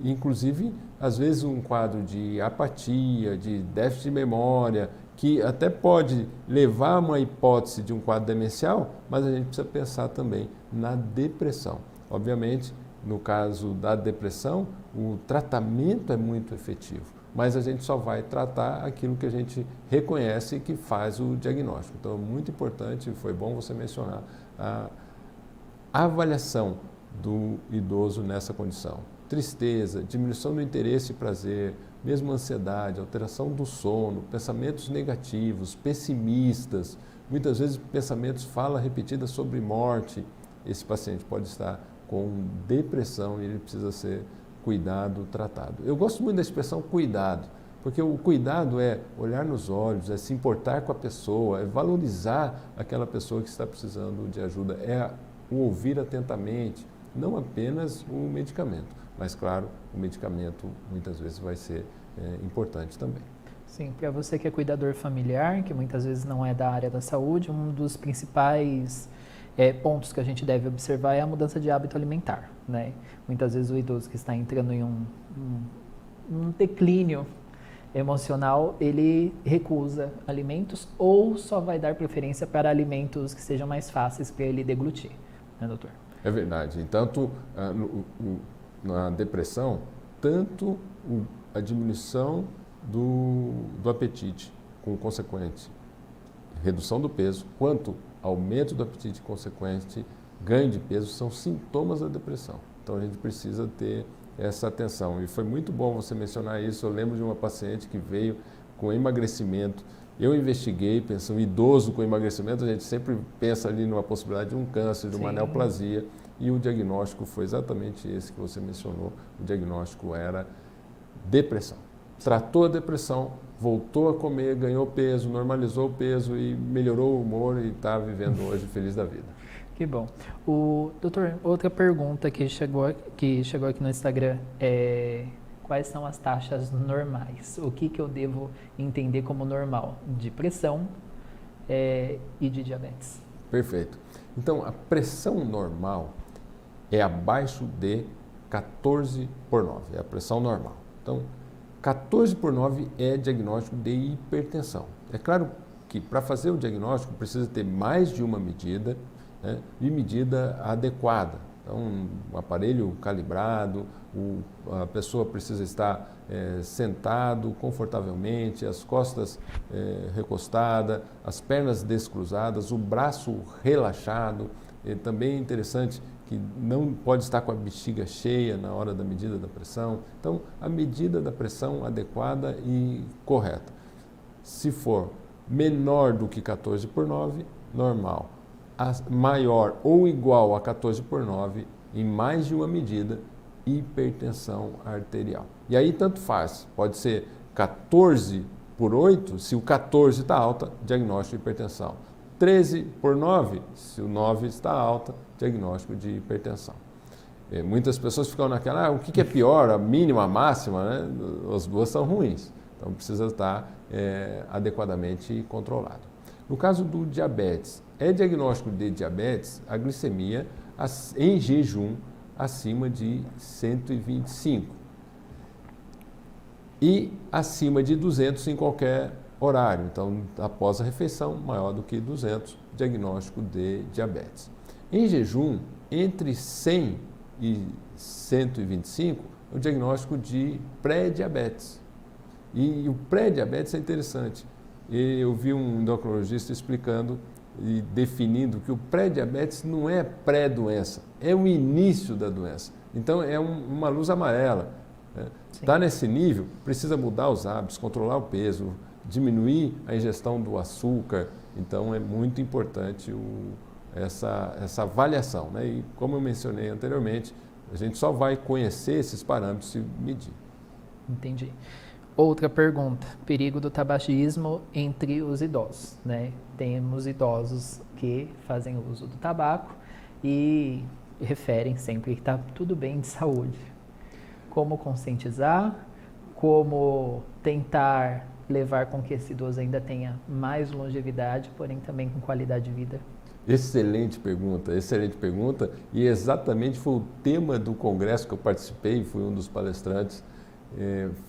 Inclusive, às vezes um quadro de apatia, de déficit de memória, que até pode levar a uma hipótese de um quadro demencial, mas a gente precisa pensar também na depressão. Obviamente, no caso da depressão, o tratamento é muito efetivo, mas a gente só vai tratar aquilo que a gente reconhece que faz o diagnóstico. Então, é muito importante, foi bom você mencionar a avaliação do idoso nessa condição. Tristeza, diminuição do interesse e prazer, mesmo ansiedade, alteração do sono, pensamentos negativos, pessimistas, muitas vezes pensamentos, fala repetida sobre morte. Esse paciente pode estar com depressão e ele precisa ser cuidado, tratado. Eu gosto muito da expressão cuidado, porque o cuidado é olhar nos olhos, é se importar com a pessoa, é valorizar aquela pessoa que está precisando de ajuda, é o ouvir atentamente, não apenas o medicamento, mas claro, o medicamento muitas vezes vai ser importante também. Sim, para você que é cuidador familiar, que muitas vezes não é da área da saúde, um dos principais pontos que a gente deve observar é a mudança de hábito alimentar, né? Muitas vezes o idoso que está entrando em um declínio emocional, ele recusa alimentos ou só vai dar preferência para alimentos que sejam mais fáceis para ele deglutir, né, doutor? É verdade. Entanto, na depressão, tanto a diminuição do apetite, com consequente redução do peso, quanto aumento do apetite consequente, ganho de peso, são sintomas da depressão. Então a gente precisa ter essa atenção. E foi muito bom você mencionar isso. Eu lembro de uma paciente que veio com emagrecimento. Eu investiguei, pensando, idoso com emagrecimento, a gente sempre pensa ali numa possibilidade de um câncer, de uma neoplasia, e o diagnóstico foi exatamente esse que você mencionou. O diagnóstico era depressão. Tratou a depressão, voltou a comer, ganhou peso, normalizou o peso e melhorou o humor e está vivendo hoje feliz da vida. Que bom. Doutor, outra pergunta que chegou aqui no Instagram é: quais são as taxas normais? O que eu devo entender como normal de pressão e de diabetes? Perfeito. Então, a pressão normal é abaixo de 14/9, é a pressão normal. Então, 14/9 é diagnóstico de hipertensão. É claro que para fazer o diagnóstico precisa ter mais de uma medida, né, e medida adequada. Então, um aparelho calibrado, a pessoa precisa estar sentado confortavelmente, as costas recostadas, as pernas descruzadas, o braço relaxado. Também é interessante que não pode estar com a bexiga cheia na hora da medida da pressão. Então, a medida da pressão adequada e correta. Se for menor do que 14/9, normal. Maior ou igual a 14/9, em mais de uma medida, hipertensão arterial. E aí tanto faz, pode ser 14/8, se o 14 está alta, diagnóstico de hipertensão. 13/9, se o 9 está alta, diagnóstico de hipertensão. Muitas pessoas ficam naquela, o que é pior, a mínima, a máxima, né? As duas são ruins, então precisa estar adequadamente controlado. No caso do diabetes, é diagnóstico de diabetes a glicemia em jejum acima de 125 e acima de 200 em qualquer horário. Então, após a refeição, maior do que 200, diagnóstico de diabetes. Em jejum, entre 100 e 125, é o diagnóstico de pré-diabetes. E o pré-diabetes é interessante. Eu vi um endocrinologista explicando e definindo que o pré-diabetes não é pré-doença, é o início da doença. Então, é uma luz amarela. Está nesse nível, precisa mudar os hábitos, controlar o peso, diminuir a ingestão do açúcar. Então, é muito importante essa avaliação, né? E como eu mencionei anteriormente, a gente só vai conhecer esses parâmetros se medir. Entendi. Outra pergunta: perigo do tabagismo entre os idosos, né? Temos idosos que fazem uso do tabaco e referem sempre que está tudo bem de saúde. Como conscientizar? Como tentar levar com que esse idoso ainda tenha mais longevidade, porém também com qualidade de vida? Excelente pergunta, e exatamente foi o tema do congresso que eu participei, fui um dos palestrantes,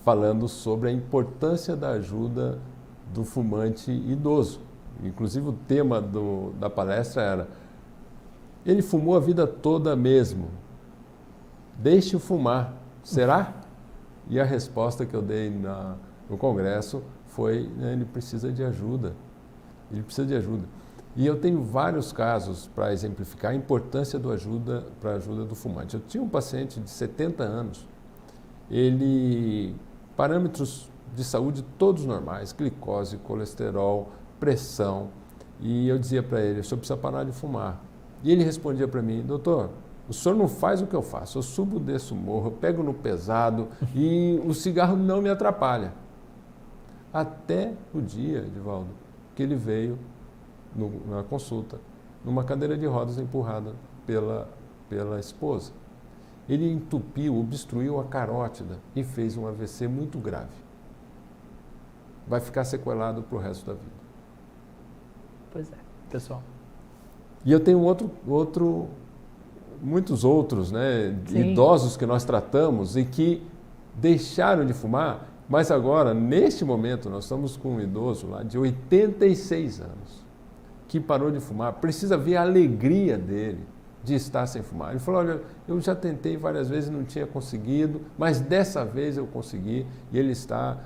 falando sobre a importância da ajuda do fumante idoso. Inclusive o tema da palestra era: ele fumou a vida toda mesmo, deixe-o fumar, será? E a resposta que eu dei no Congresso foi, né, ele precisa de ajuda. Ele precisa de ajuda. E eu tenho vários casos para exemplificar a importância para a ajuda do fumante. Eu tinha um paciente de 70 anos, parâmetros de saúde todos normais, glicose, colesterol, pressão, e eu dizia para ele, o senhor precisa parar de fumar. E ele respondia para mim, doutor, o senhor não faz o que eu faço, eu subo, desço o morro, eu pego no pesado e o cigarro não me atrapalha. Até o dia, Edivaldo, que ele veio na consulta, numa cadeira de rodas empurrada pela esposa. Ele entupiu, obstruiu a carótida e fez um AVC muito grave. Vai ficar sequelado para o resto da vida. Pois é, pessoal. E eu tenho muitos outros, né, idosos que nós tratamos e que deixaram de fumar, mas agora, neste momento, nós estamos com um idoso lá de 86 anos, que parou de fumar, precisa ver a alegria dele de estar sem fumar. Ele falou, olha, eu já tentei várias vezes e não tinha conseguido, mas dessa vez eu consegui, e ele está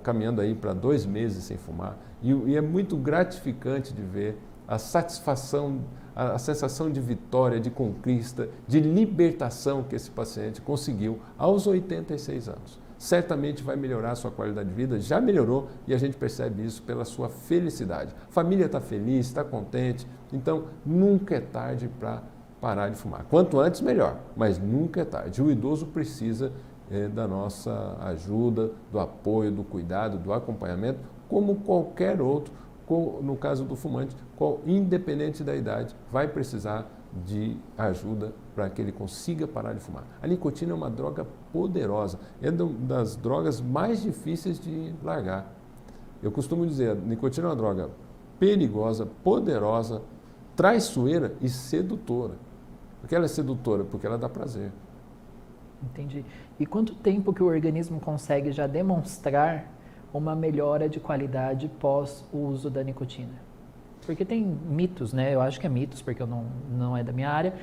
caminhando aí para 2 meses sem fumar. E é muito gratificante de ver a satisfação, a sensação de vitória, de conquista, de libertação que esse paciente conseguiu aos 86 anos. Certamente vai melhorar a sua qualidade de vida, já melhorou e a gente percebe isso pela sua felicidade. A família está feliz, está contente, então nunca é tarde para parar de fumar. Quanto antes, melhor, mas nunca é tarde. O idoso precisa da nossa ajuda, do apoio, do cuidado, do acompanhamento, como qualquer outro, no caso do fumante, independente da idade, vai precisar de ajuda para que ele consiga parar de fumar. A nicotina é uma droga poderosa, é uma das drogas mais difíceis de largar. Eu costumo dizer, a nicotina é uma droga perigosa, poderosa, traiçoeira e sedutora. Por que ela é sedutora? Porque ela dá prazer. Entendi. E quanto tempo que o organismo consegue já demonstrar uma melhora de qualidade pós o uso da nicotina? Porque tem mitos, né? Eu acho que é mitos, porque não é da minha área,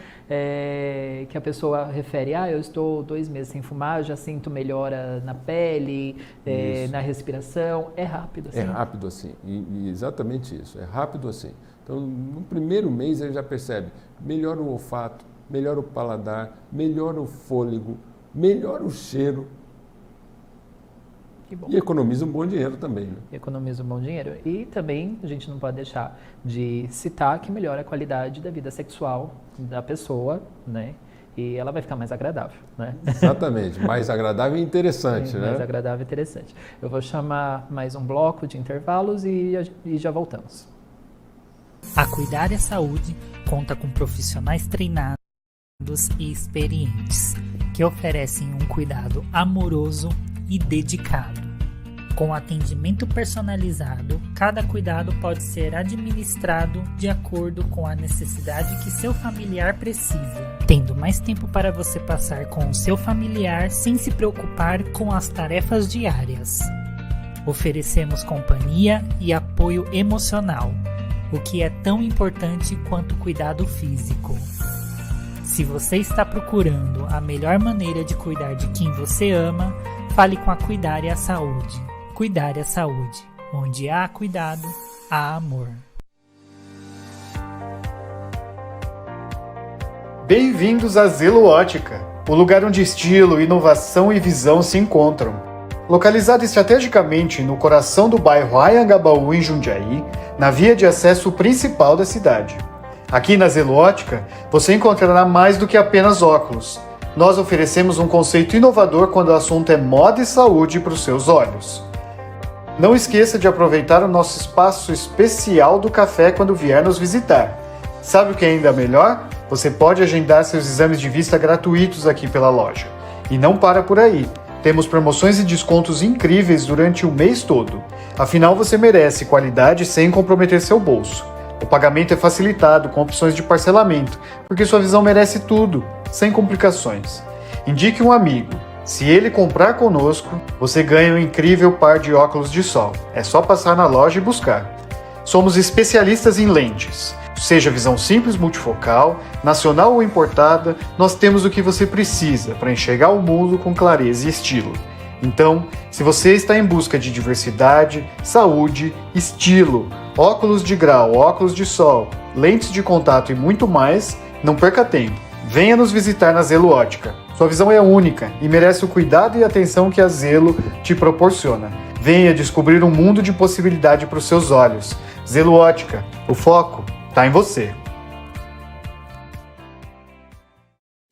que a pessoa refere, eu estou 2 meses sem fumar, já sinto melhora na pele, na respiração. É rápido assim? É rápido assim, e exatamente isso, é rápido assim. Então, no primeiro mês ele já percebe, melhora o olfato, melhora o paladar, melhora o fôlego, melhora o cheiro. E economiza um bom dinheiro também. Né? Economiza um bom dinheiro. E também a gente não pode deixar de citar que melhora a qualidade da vida sexual da pessoa, né? E ela vai ficar mais agradável, né? Exatamente, mais agradável e interessante, né? Mais agradável e interessante. Eu vou chamar mais um bloco de intervalos e já voltamos. A Cuidar é Saúde conta com profissionais treinados e experientes que oferecem um cuidado amoroso e dedicado. Com atendimento personalizado, cada cuidado pode ser administrado de acordo com a necessidade que seu familiar precisa, tendo mais tempo para você passar com o seu familiar sem se preocupar com as tarefas diárias. Oferecemos companhia e apoio emocional, o que é tão importante quanto o cuidado físico. Se você está procurando a melhor maneira de cuidar de quem você ama, fale com a Cuidar é a Saúde. Cuidar é a Saúde. Onde há cuidado, há amor. Bem-vindos à Zelo Ótica, o lugar onde estilo, inovação e visão se encontram. Localizado estrategicamente no coração do bairro Anhangabaú, em Jundiaí, na via de acesso principal da cidade. Aqui na Zelo Ótica, você encontrará mais do que apenas óculos. Nós oferecemos um conceito inovador quando o assunto é moda e saúde para os seus olhos. Não esqueça de aproveitar o nosso espaço especial do café quando vier nos visitar. Sabe o que é ainda melhor? Você pode agendar seus exames de vista gratuitos aqui pela loja. E não para por aí. Temos promoções e descontos incríveis durante o mês todo. Afinal, você merece qualidade sem comprometer seu bolso. O pagamento é facilitado com opções de parcelamento, porque sua visão merece tudo, sem complicações. Indique um amigo. Se ele comprar conosco, você ganha um incrível par de óculos de sol. É só passar na loja e buscar. Somos especialistas em lentes. Seja visão simples multifocal, nacional ou importada, nós temos o que você precisa para enxergar o mundo com clareza e estilo. Então, se você está em busca de diversidade, saúde, estilo, óculos de grau, óculos de sol, lentes de contato e muito mais, não perca tempo. Venha nos visitar na Zelo Ótica. Sua visão é única e merece o cuidado e atenção que a Zelo te proporciona. Venha descobrir um mundo de possibilidade para os seus olhos. Zelo Ótica, o foco está em você.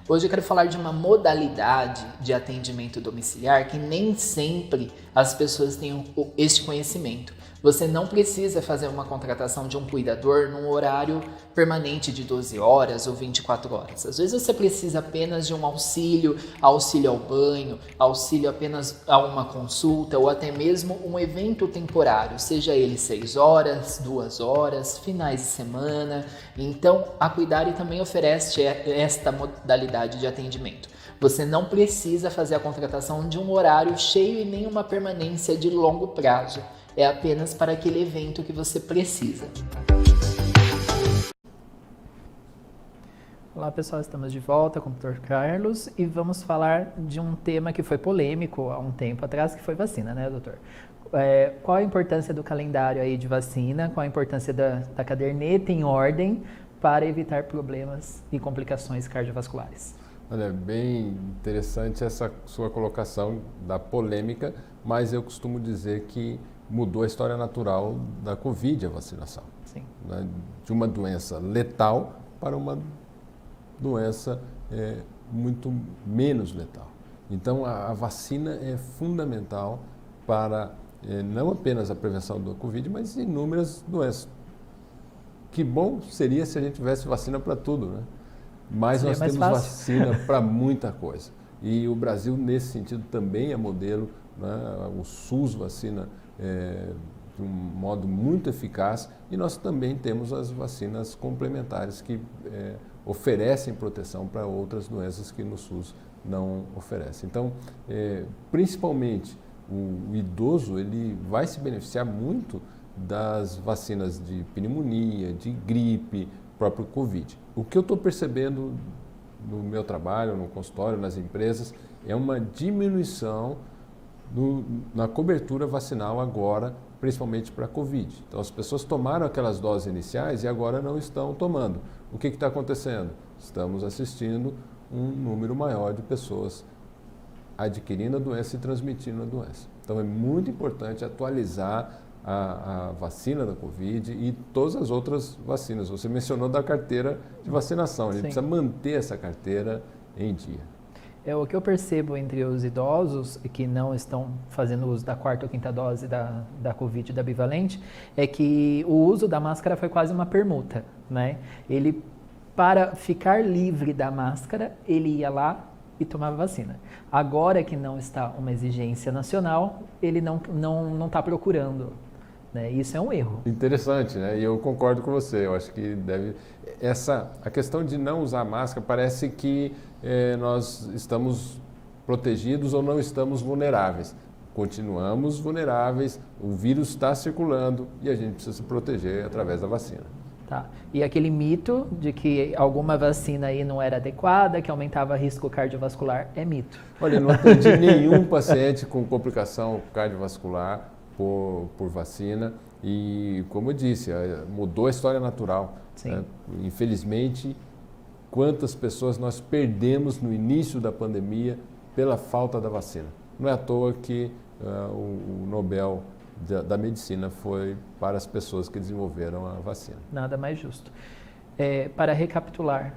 Hoje eu quero falar de uma modalidade de atendimento domiciliar que nem sempre as pessoas têm este conhecimento. Você não precisa fazer uma contratação de um cuidador num horário permanente de 12 horas ou 24 horas. Às vezes você precisa apenas de um auxílio ao banho, auxílio apenas a uma consulta ou até mesmo um evento temporário, seja ele 6 horas, 2 horas, finais de semana. Então, a Cuidare também oferece esta modalidade de atendimento. Você não precisa fazer a contratação de um horário cheio e nem uma permanência de longo prazo. É apenas para aquele evento que você precisa. Olá pessoal, estamos de volta com o Dr. Carlos e vamos falar de um tema que foi polêmico há um tempo atrás, que foi vacina, né, doutor? Qual a importância do calendário aí de vacina, qual a importância da caderneta em ordem para evitar problemas e complicações cardiovasculares? Olha, bem interessante essa sua colocação da polêmica, mas eu costumo dizer que mudou a história natural da Covid, a vacinação. Sim. Né? De uma doença letal para uma doença muito menos letal. Então, a vacina é fundamental para não apenas a prevenção da Covid, mas inúmeras doenças. Que bom seria se a gente tivesse vacina para tudo, né? Mas nós temos vacina para muita coisa. E o Brasil, nesse sentido, também é modelo, né? O SUS vacina de um modo muito eficaz e nós também temos as vacinas complementares que oferecem proteção para outras doenças que no SUS não oferecem. Então, principalmente o idoso, ele vai se beneficiar muito das vacinas de pneumonia, de gripe, próprio Covid. O que eu estou percebendo no meu trabalho, no consultório, nas empresas, é uma diminuição na cobertura vacinal agora, principalmente para a Covid. Então, as pessoas tomaram aquelas doses iniciais e agora não estão tomando. O que está acontecendo? Estamos assistindo um número maior de pessoas adquirindo a doença e transmitindo a doença. Então, é muito importante atualizar a vacina da Covid e todas as outras vacinas. Você mencionou da carteira de vacinação. A gente precisa manter essa carteira em dia. O que eu percebo entre os idosos que não estão fazendo uso da 4ª ou 5ª dose da Covid da bivalente é que o uso da máscara foi quase uma permuta, né? Ele, para ficar livre da máscara, ele ia lá e tomava vacina. Agora que não está uma exigência nacional, ele não está procurando. Né? Isso é um erro. Interessante, né? E eu concordo com você. Eu acho que a questão de não usar máscara parece que nós estamos protegidos ou não estamos vulneráveis. Continuamos vulneráveis, o vírus está circulando e a gente precisa se proteger através da vacina. Tá. E aquele mito de que alguma vacina aí não era adequada, que aumentava risco cardiovascular, é mito. Olha, eu não atendi nenhum paciente com complicação cardiovascular por vacina e, como eu disse, mudou a história natural. Né? Infelizmente, quantas pessoas nós perdemos no início da pandemia pela falta da vacina. Não é à toa que o Nobel da medicina foi para as pessoas que desenvolveram a vacina. Nada mais justo. Para recapitular,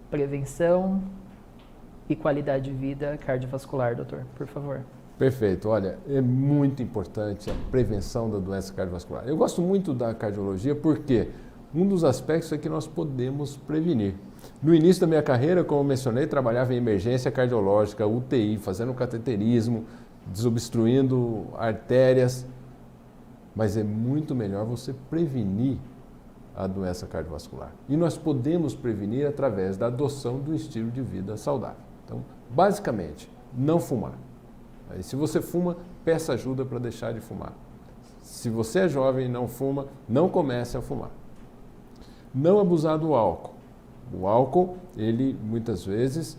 prevenção e qualidade de vida cardiovascular, doutor, por favor. Perfeito. Olha, é muito importante a prevenção da doença cardiovascular. Eu gosto muito da cardiologia porque um dos aspectos é que nós podemos prevenir. No início da minha carreira, como eu mencionei, trabalhava em emergência cardiológica, UTI, fazendo cateterismo, desobstruindo artérias. Mas é muito melhor você prevenir a doença cardiovascular. E nós podemos prevenir através da adoção do estilo de vida saudável. Então, basicamente, não fumar. Aí, se você fuma, peça ajuda para deixar de fumar. Se você é jovem e não fuma, não comece a fumar. Não abusar do álcool. O álcool, ele muitas vezes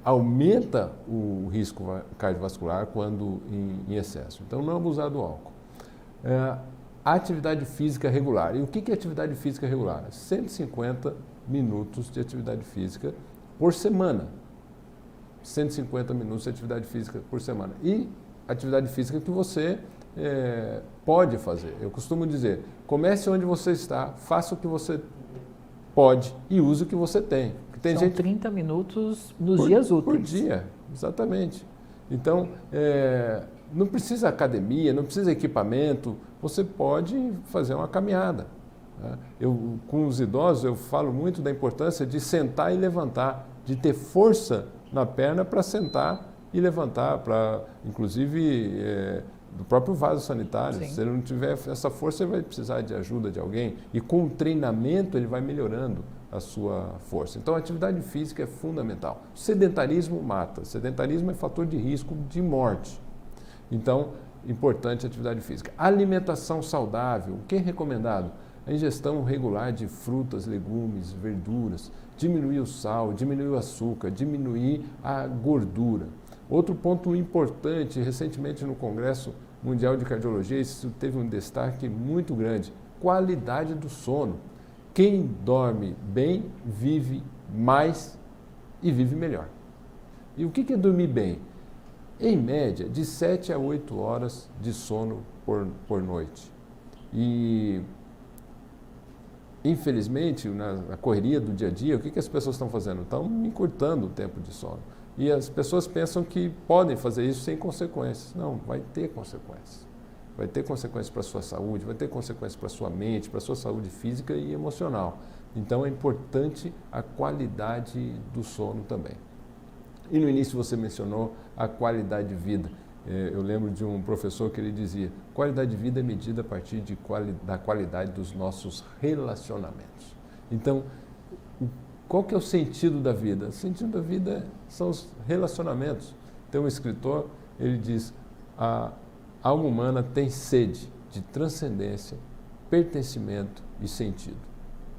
aumenta o risco cardiovascular quando em excesso. Então, não abusar do álcool. A atividade física regular. E o que é atividade física regular? 150 minutos de atividade física por semana. 150 minutos de atividade física por semana. E atividade física que você pode fazer. Eu costumo dizer, comece onde você está, faça o que você pode e use o que você tem. Tem São 30 minutos nos dias úteis. Por dia, exatamente. Então, não precisa academia, não precisa equipamento, você pode fazer uma caminhada. Né? Com os idosos, eu falo muito da importância de sentar e levantar, de ter força na perna para sentar e levantar, inclusive do próprio vaso sanitário. Sim. Se ele não tiver essa força, ele vai precisar de ajuda de alguém. E com o treinamento, ele vai melhorando a sua força. Então, a atividade física é fundamental. O sedentarismo mata. O sedentarismo é fator de risco de morte. Então, importante a atividade física. Alimentação saudável. O que é recomendado? A ingestão regular de frutas, legumes, verduras. Diminuir o sal, diminuir o açúcar, diminuir a gordura. Outro ponto importante, recentemente no Congresso Mundial de Cardiologia, isso teve um destaque muito grande, qualidade do sono. Quem dorme bem, vive mais e vive melhor. E o que é dormir bem? Em média, de 7 a 8 horas de sono por noite. E, infelizmente, na correria do dia a dia, o que as pessoas estão fazendo? Estão encurtando o tempo de sono. E as pessoas pensam que podem fazer isso sem consequências. Não, vai ter consequências. Vai ter consequências para a sua saúde, vai ter consequências para a sua mente, para a sua saúde física e emocional. Então, é importante a qualidade do sono também. E no início você mencionou a qualidade de vida. Eu lembro de um professor que ele dizia, qualidade de vida é medida a partir da qualidade dos nossos relacionamentos. Então, qual que é o sentido da vida? O sentido da vida são os relacionamentos. Tem um escritor, ele diz, a alma humana tem sede de transcendência, pertencimento e sentido.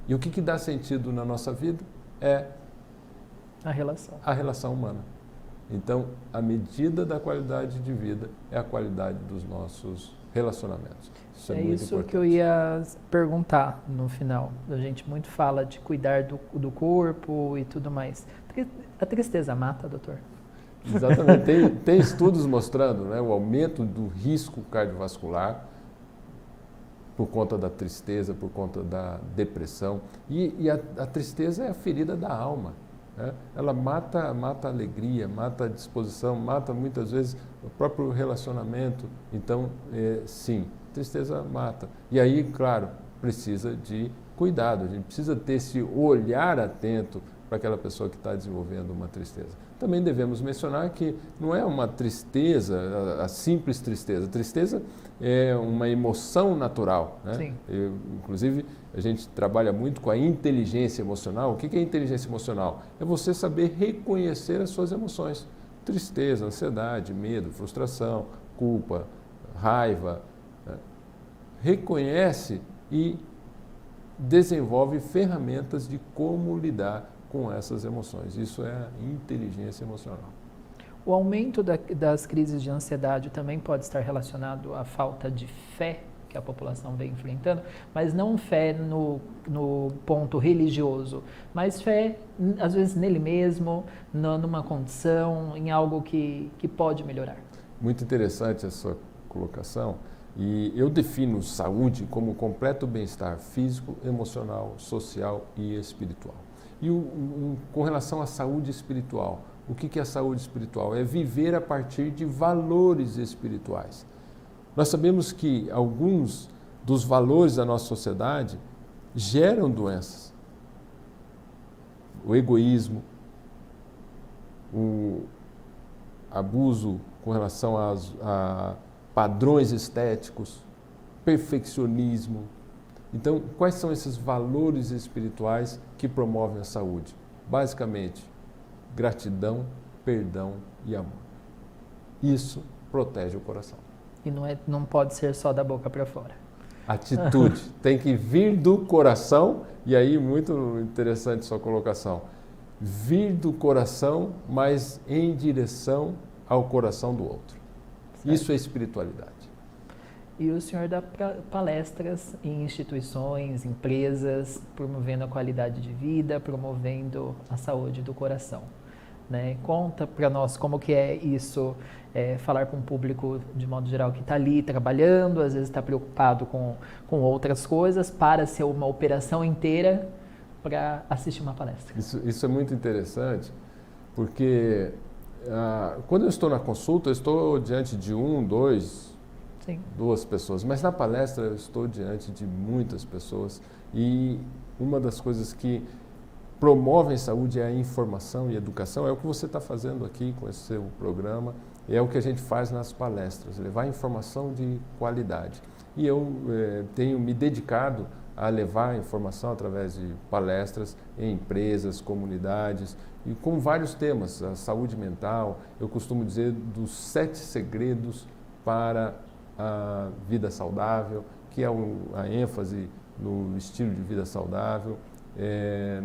E o que dá sentido na nossa vida é a relação humana. Então, a medida da qualidade de vida é a qualidade dos nossos relacionamentos. Isso é muito isso importante. Que eu ia perguntar no final. A gente muito fala de cuidar do corpo e tudo mais. A tristeza mata, doutor? Exatamente. Tem estudos mostrando, né, o aumento do risco cardiovascular por conta da tristeza, por conta da depressão. E a tristeza é a ferida da alma. Né? Ela mata a alegria, mata a disposição, mata muitas vezes o próprio relacionamento. Então, sim, tristeza mata. E aí, claro, precisa de cuidado. A gente precisa ter esse olhar atento para aquela pessoa que está desenvolvendo uma tristeza. Também devemos mencionar que não é uma tristeza, a simples tristeza. A tristeza é uma emoção natural. Né? Sim. Inclusive, a gente trabalha muito com a inteligência emocional. O que é inteligência emocional? É você saber reconhecer as suas emoções. Tristeza, ansiedade, medo, frustração, culpa, raiva. Né? Reconhece e desenvolve ferramentas de como lidar com essas emoções. Isso é a inteligência emocional. O aumento das crises de ansiedade também pode estar relacionado à falta de fé que a população vem enfrentando, mas não fé no ponto religioso, mas fé, às vezes, nele mesmo, numa condição, em algo que pode melhorar. Muito interessante a sua colocação. E eu defino saúde como completo bem-estar físico, emocional, social e espiritual. E com relação à saúde espiritual, o que é a saúde espiritual? É viver a partir de valores espirituais. Nós sabemos que alguns dos valores da nossa sociedade geram doenças. O egoísmo, o abuso com relação a padrões estéticos, perfeccionismo. Então, quais são esses valores espirituais que promovem a saúde? Basicamente, gratidão, perdão e amor. Isso protege o coração. E não pode ser só da boca para fora. Atitude tem que vir do coração, e aí muito interessante sua colocação. vir do coração, mas em direção ao coração do outro. Certo. Isso é espiritualidade. E o senhor dá palestras em instituições, empresas, promovendo a qualidade de vida, promovendo a saúde do coração, né? Conta para nós como que é isso, falar com um público de modo geral que está ali trabalhando, às vezes está preocupado com outras coisas, para ser uma operação inteira para assistir uma palestra. Isso é muito interessante, porque quando eu estou na consulta, eu estou diante de duas pessoas, mas na palestra eu estou diante de muitas pessoas, e uma das coisas que promovem saúde é a informação e educação, é o que você está fazendo aqui com esse seu programa, é o que a gente faz nas palestras, levar informação de qualidade. E eu tenho me dedicado a levar informação através de palestras em empresas, comunidades, e com vários temas, a saúde mental, eu costumo dizer dos 7 segredos para a vida saudável, que é a ênfase no estilo de vida saudável,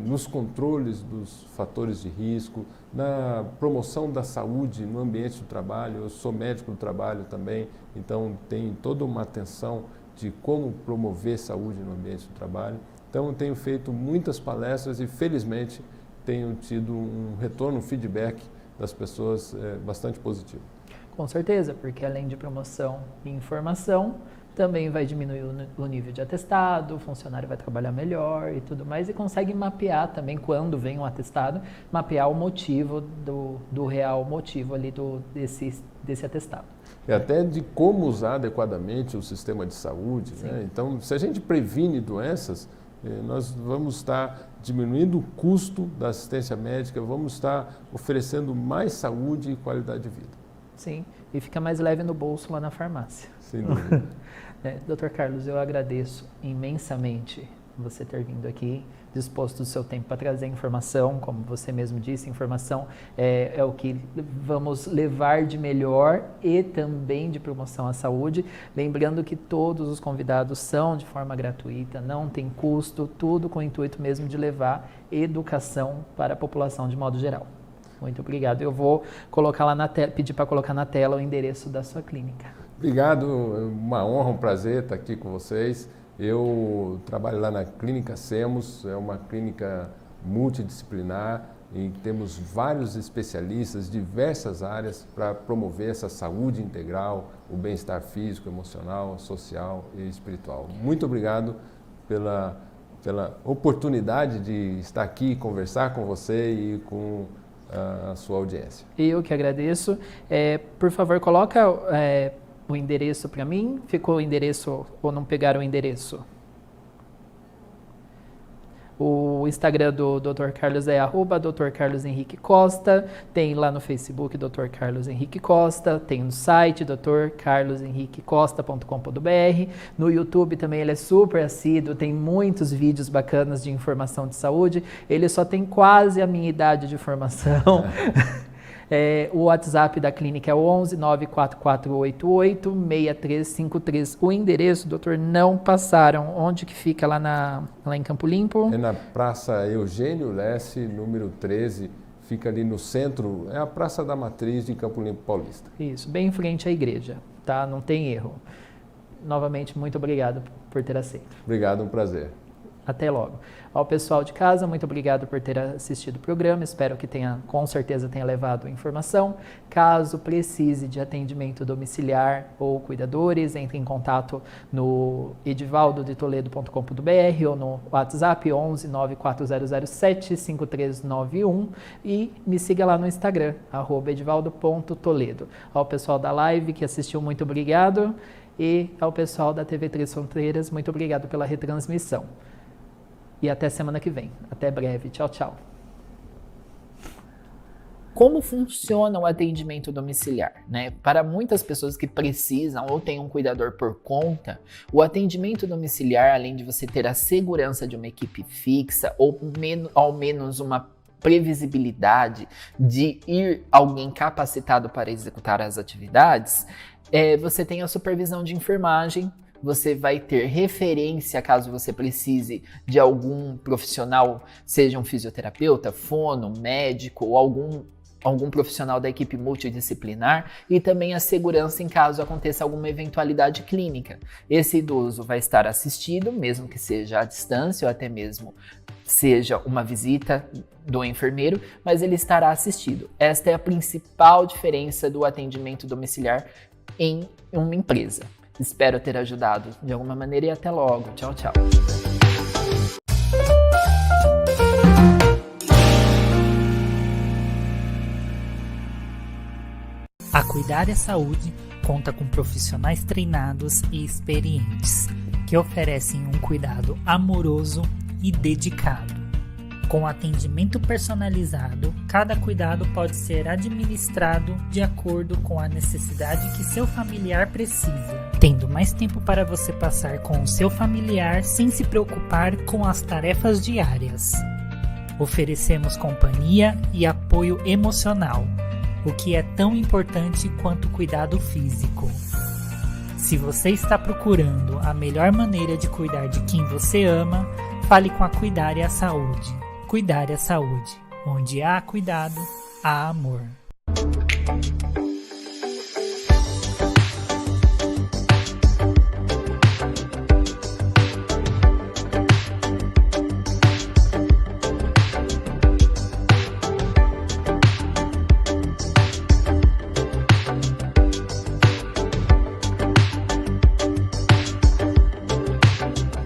nos controles dos fatores de risco, na promoção da saúde no ambiente do trabalho. Eu sou médico do trabalho também, então tem toda uma atenção de como promover saúde no ambiente do trabalho. Então eu tenho feito muitas palestras e felizmente tenho tido um retorno, um feedback das pessoas bastante positivo. Com certeza, porque além de promoção e informação, também vai diminuir o nível de atestado, o funcionário vai trabalhar melhor e tudo mais, e consegue mapear também, quando vem um atestado, mapear o motivo do real motivo ali desse atestado. E até de como usar adequadamente o sistema de saúde, né? Então, se a gente previne doenças, nós vamos estar diminuindo o custo da assistência médica, vamos estar oferecendo mais saúde e qualidade de vida. Sim, e fica mais leve no bolso lá na farmácia. Sem dúvida. Dr. Carlos, eu agradeço imensamente você ter vindo aqui, disposto do seu tempo para trazer informação, como você mesmo disse, informação é o que vamos levar de melhor e também de promoção à saúde. Lembrando que todos os convidados são de forma gratuita, não tem custo, tudo com o intuito mesmo de levar educação para a população de modo geral. Muito obrigado. Eu vou colocar lá pedir para colocar na tela o endereço da sua clínica. Obrigado, uma honra, um prazer estar aqui com vocês. Eu trabalho lá na Clínica Semos, é uma clínica multidisciplinar e temos vários especialistas, diversas áreas para promover essa saúde integral, o bem-estar físico, emocional, social e espiritual. Muito obrigado pela oportunidade de estar aqui e conversar com você e com a sua audiência. Eu que agradeço. Por favor, coloca o endereço para mim. Ficou o endereço ou não pegaram o endereço? O Instagram do Dr. Carlos é @Dr. Carlos Henrique Costa, tem lá no Facebook Dr. Carlos Henrique Costa, tem no site drcarloshenriquecosta.com.br, no YouTube também ele é super assíduo, tem muitos vídeos bacanas de informação de saúde, ele só tem quase a minha idade de formação. O WhatsApp da clínica é o 11 94488 6353. O endereço, doutor, não passaram. Onde que fica lá em Campo Limpo? É na Praça Eugênio Lesse, número 13. Fica ali no centro, é a Praça da Matriz de Campo Limpo Paulista. Isso, bem em frente à igreja, tá? Não tem erro. Novamente, muito obrigado por ter aceito. Obrigado, um prazer. Até logo. Ao pessoal de casa, muito obrigado por ter assistido o programa. Espero que com certeza tenha levado informação. Caso precise de atendimento domiciliar ou cuidadores, entre em contato no edivaldodetoledo.com.br ou no WhatsApp 11 94007 5391 e me siga lá no Instagram, @edivaldo.toledo. Ao pessoal da live que assistiu, muito obrigado. E ao pessoal da TV Três Fronteiras, muito obrigado pela retransmissão. E até semana que vem. Até breve. Tchau, tchau. Como funciona o atendimento domiciliar, né? Para muitas pessoas que precisam ou têm um cuidador por conta, o atendimento domiciliar, além de você ter a segurança de uma equipe fixa ou ao menos uma previsibilidade de ir alguém capacitado para executar as atividades, você tem a supervisão de enfermagem você vai ter referência caso você precise de algum profissional, seja um fisioterapeuta, fono, médico ou algum profissional da equipe multidisciplinar, e também a segurança em caso aconteça alguma eventualidade clínica. Esse idoso vai estar assistido, mesmo que seja à distância ou até mesmo seja uma visita do enfermeiro, mas ele estará assistido. Esta é a principal diferença do atendimento domiciliar em uma empresa. Espero ter ajudado de alguma maneira e até logo. Tchau, tchau. A Cuidar é Saúde conta com profissionais treinados e experientes, que oferecem um cuidado amoroso e dedicado. Com atendimento personalizado, cada cuidado pode ser administrado de acordo com a necessidade que seu familiar precisa, tendo mais tempo para você passar com o seu familiar sem se preocupar com as tarefas diárias. Oferecemos companhia e apoio emocional, o que é tão importante quanto o cuidado físico. Se você está procurando a melhor maneira de cuidar de quem você ama, fale com a Cuidar é Saúde. Cuidar é Saúde. Onde há cuidado, há amor.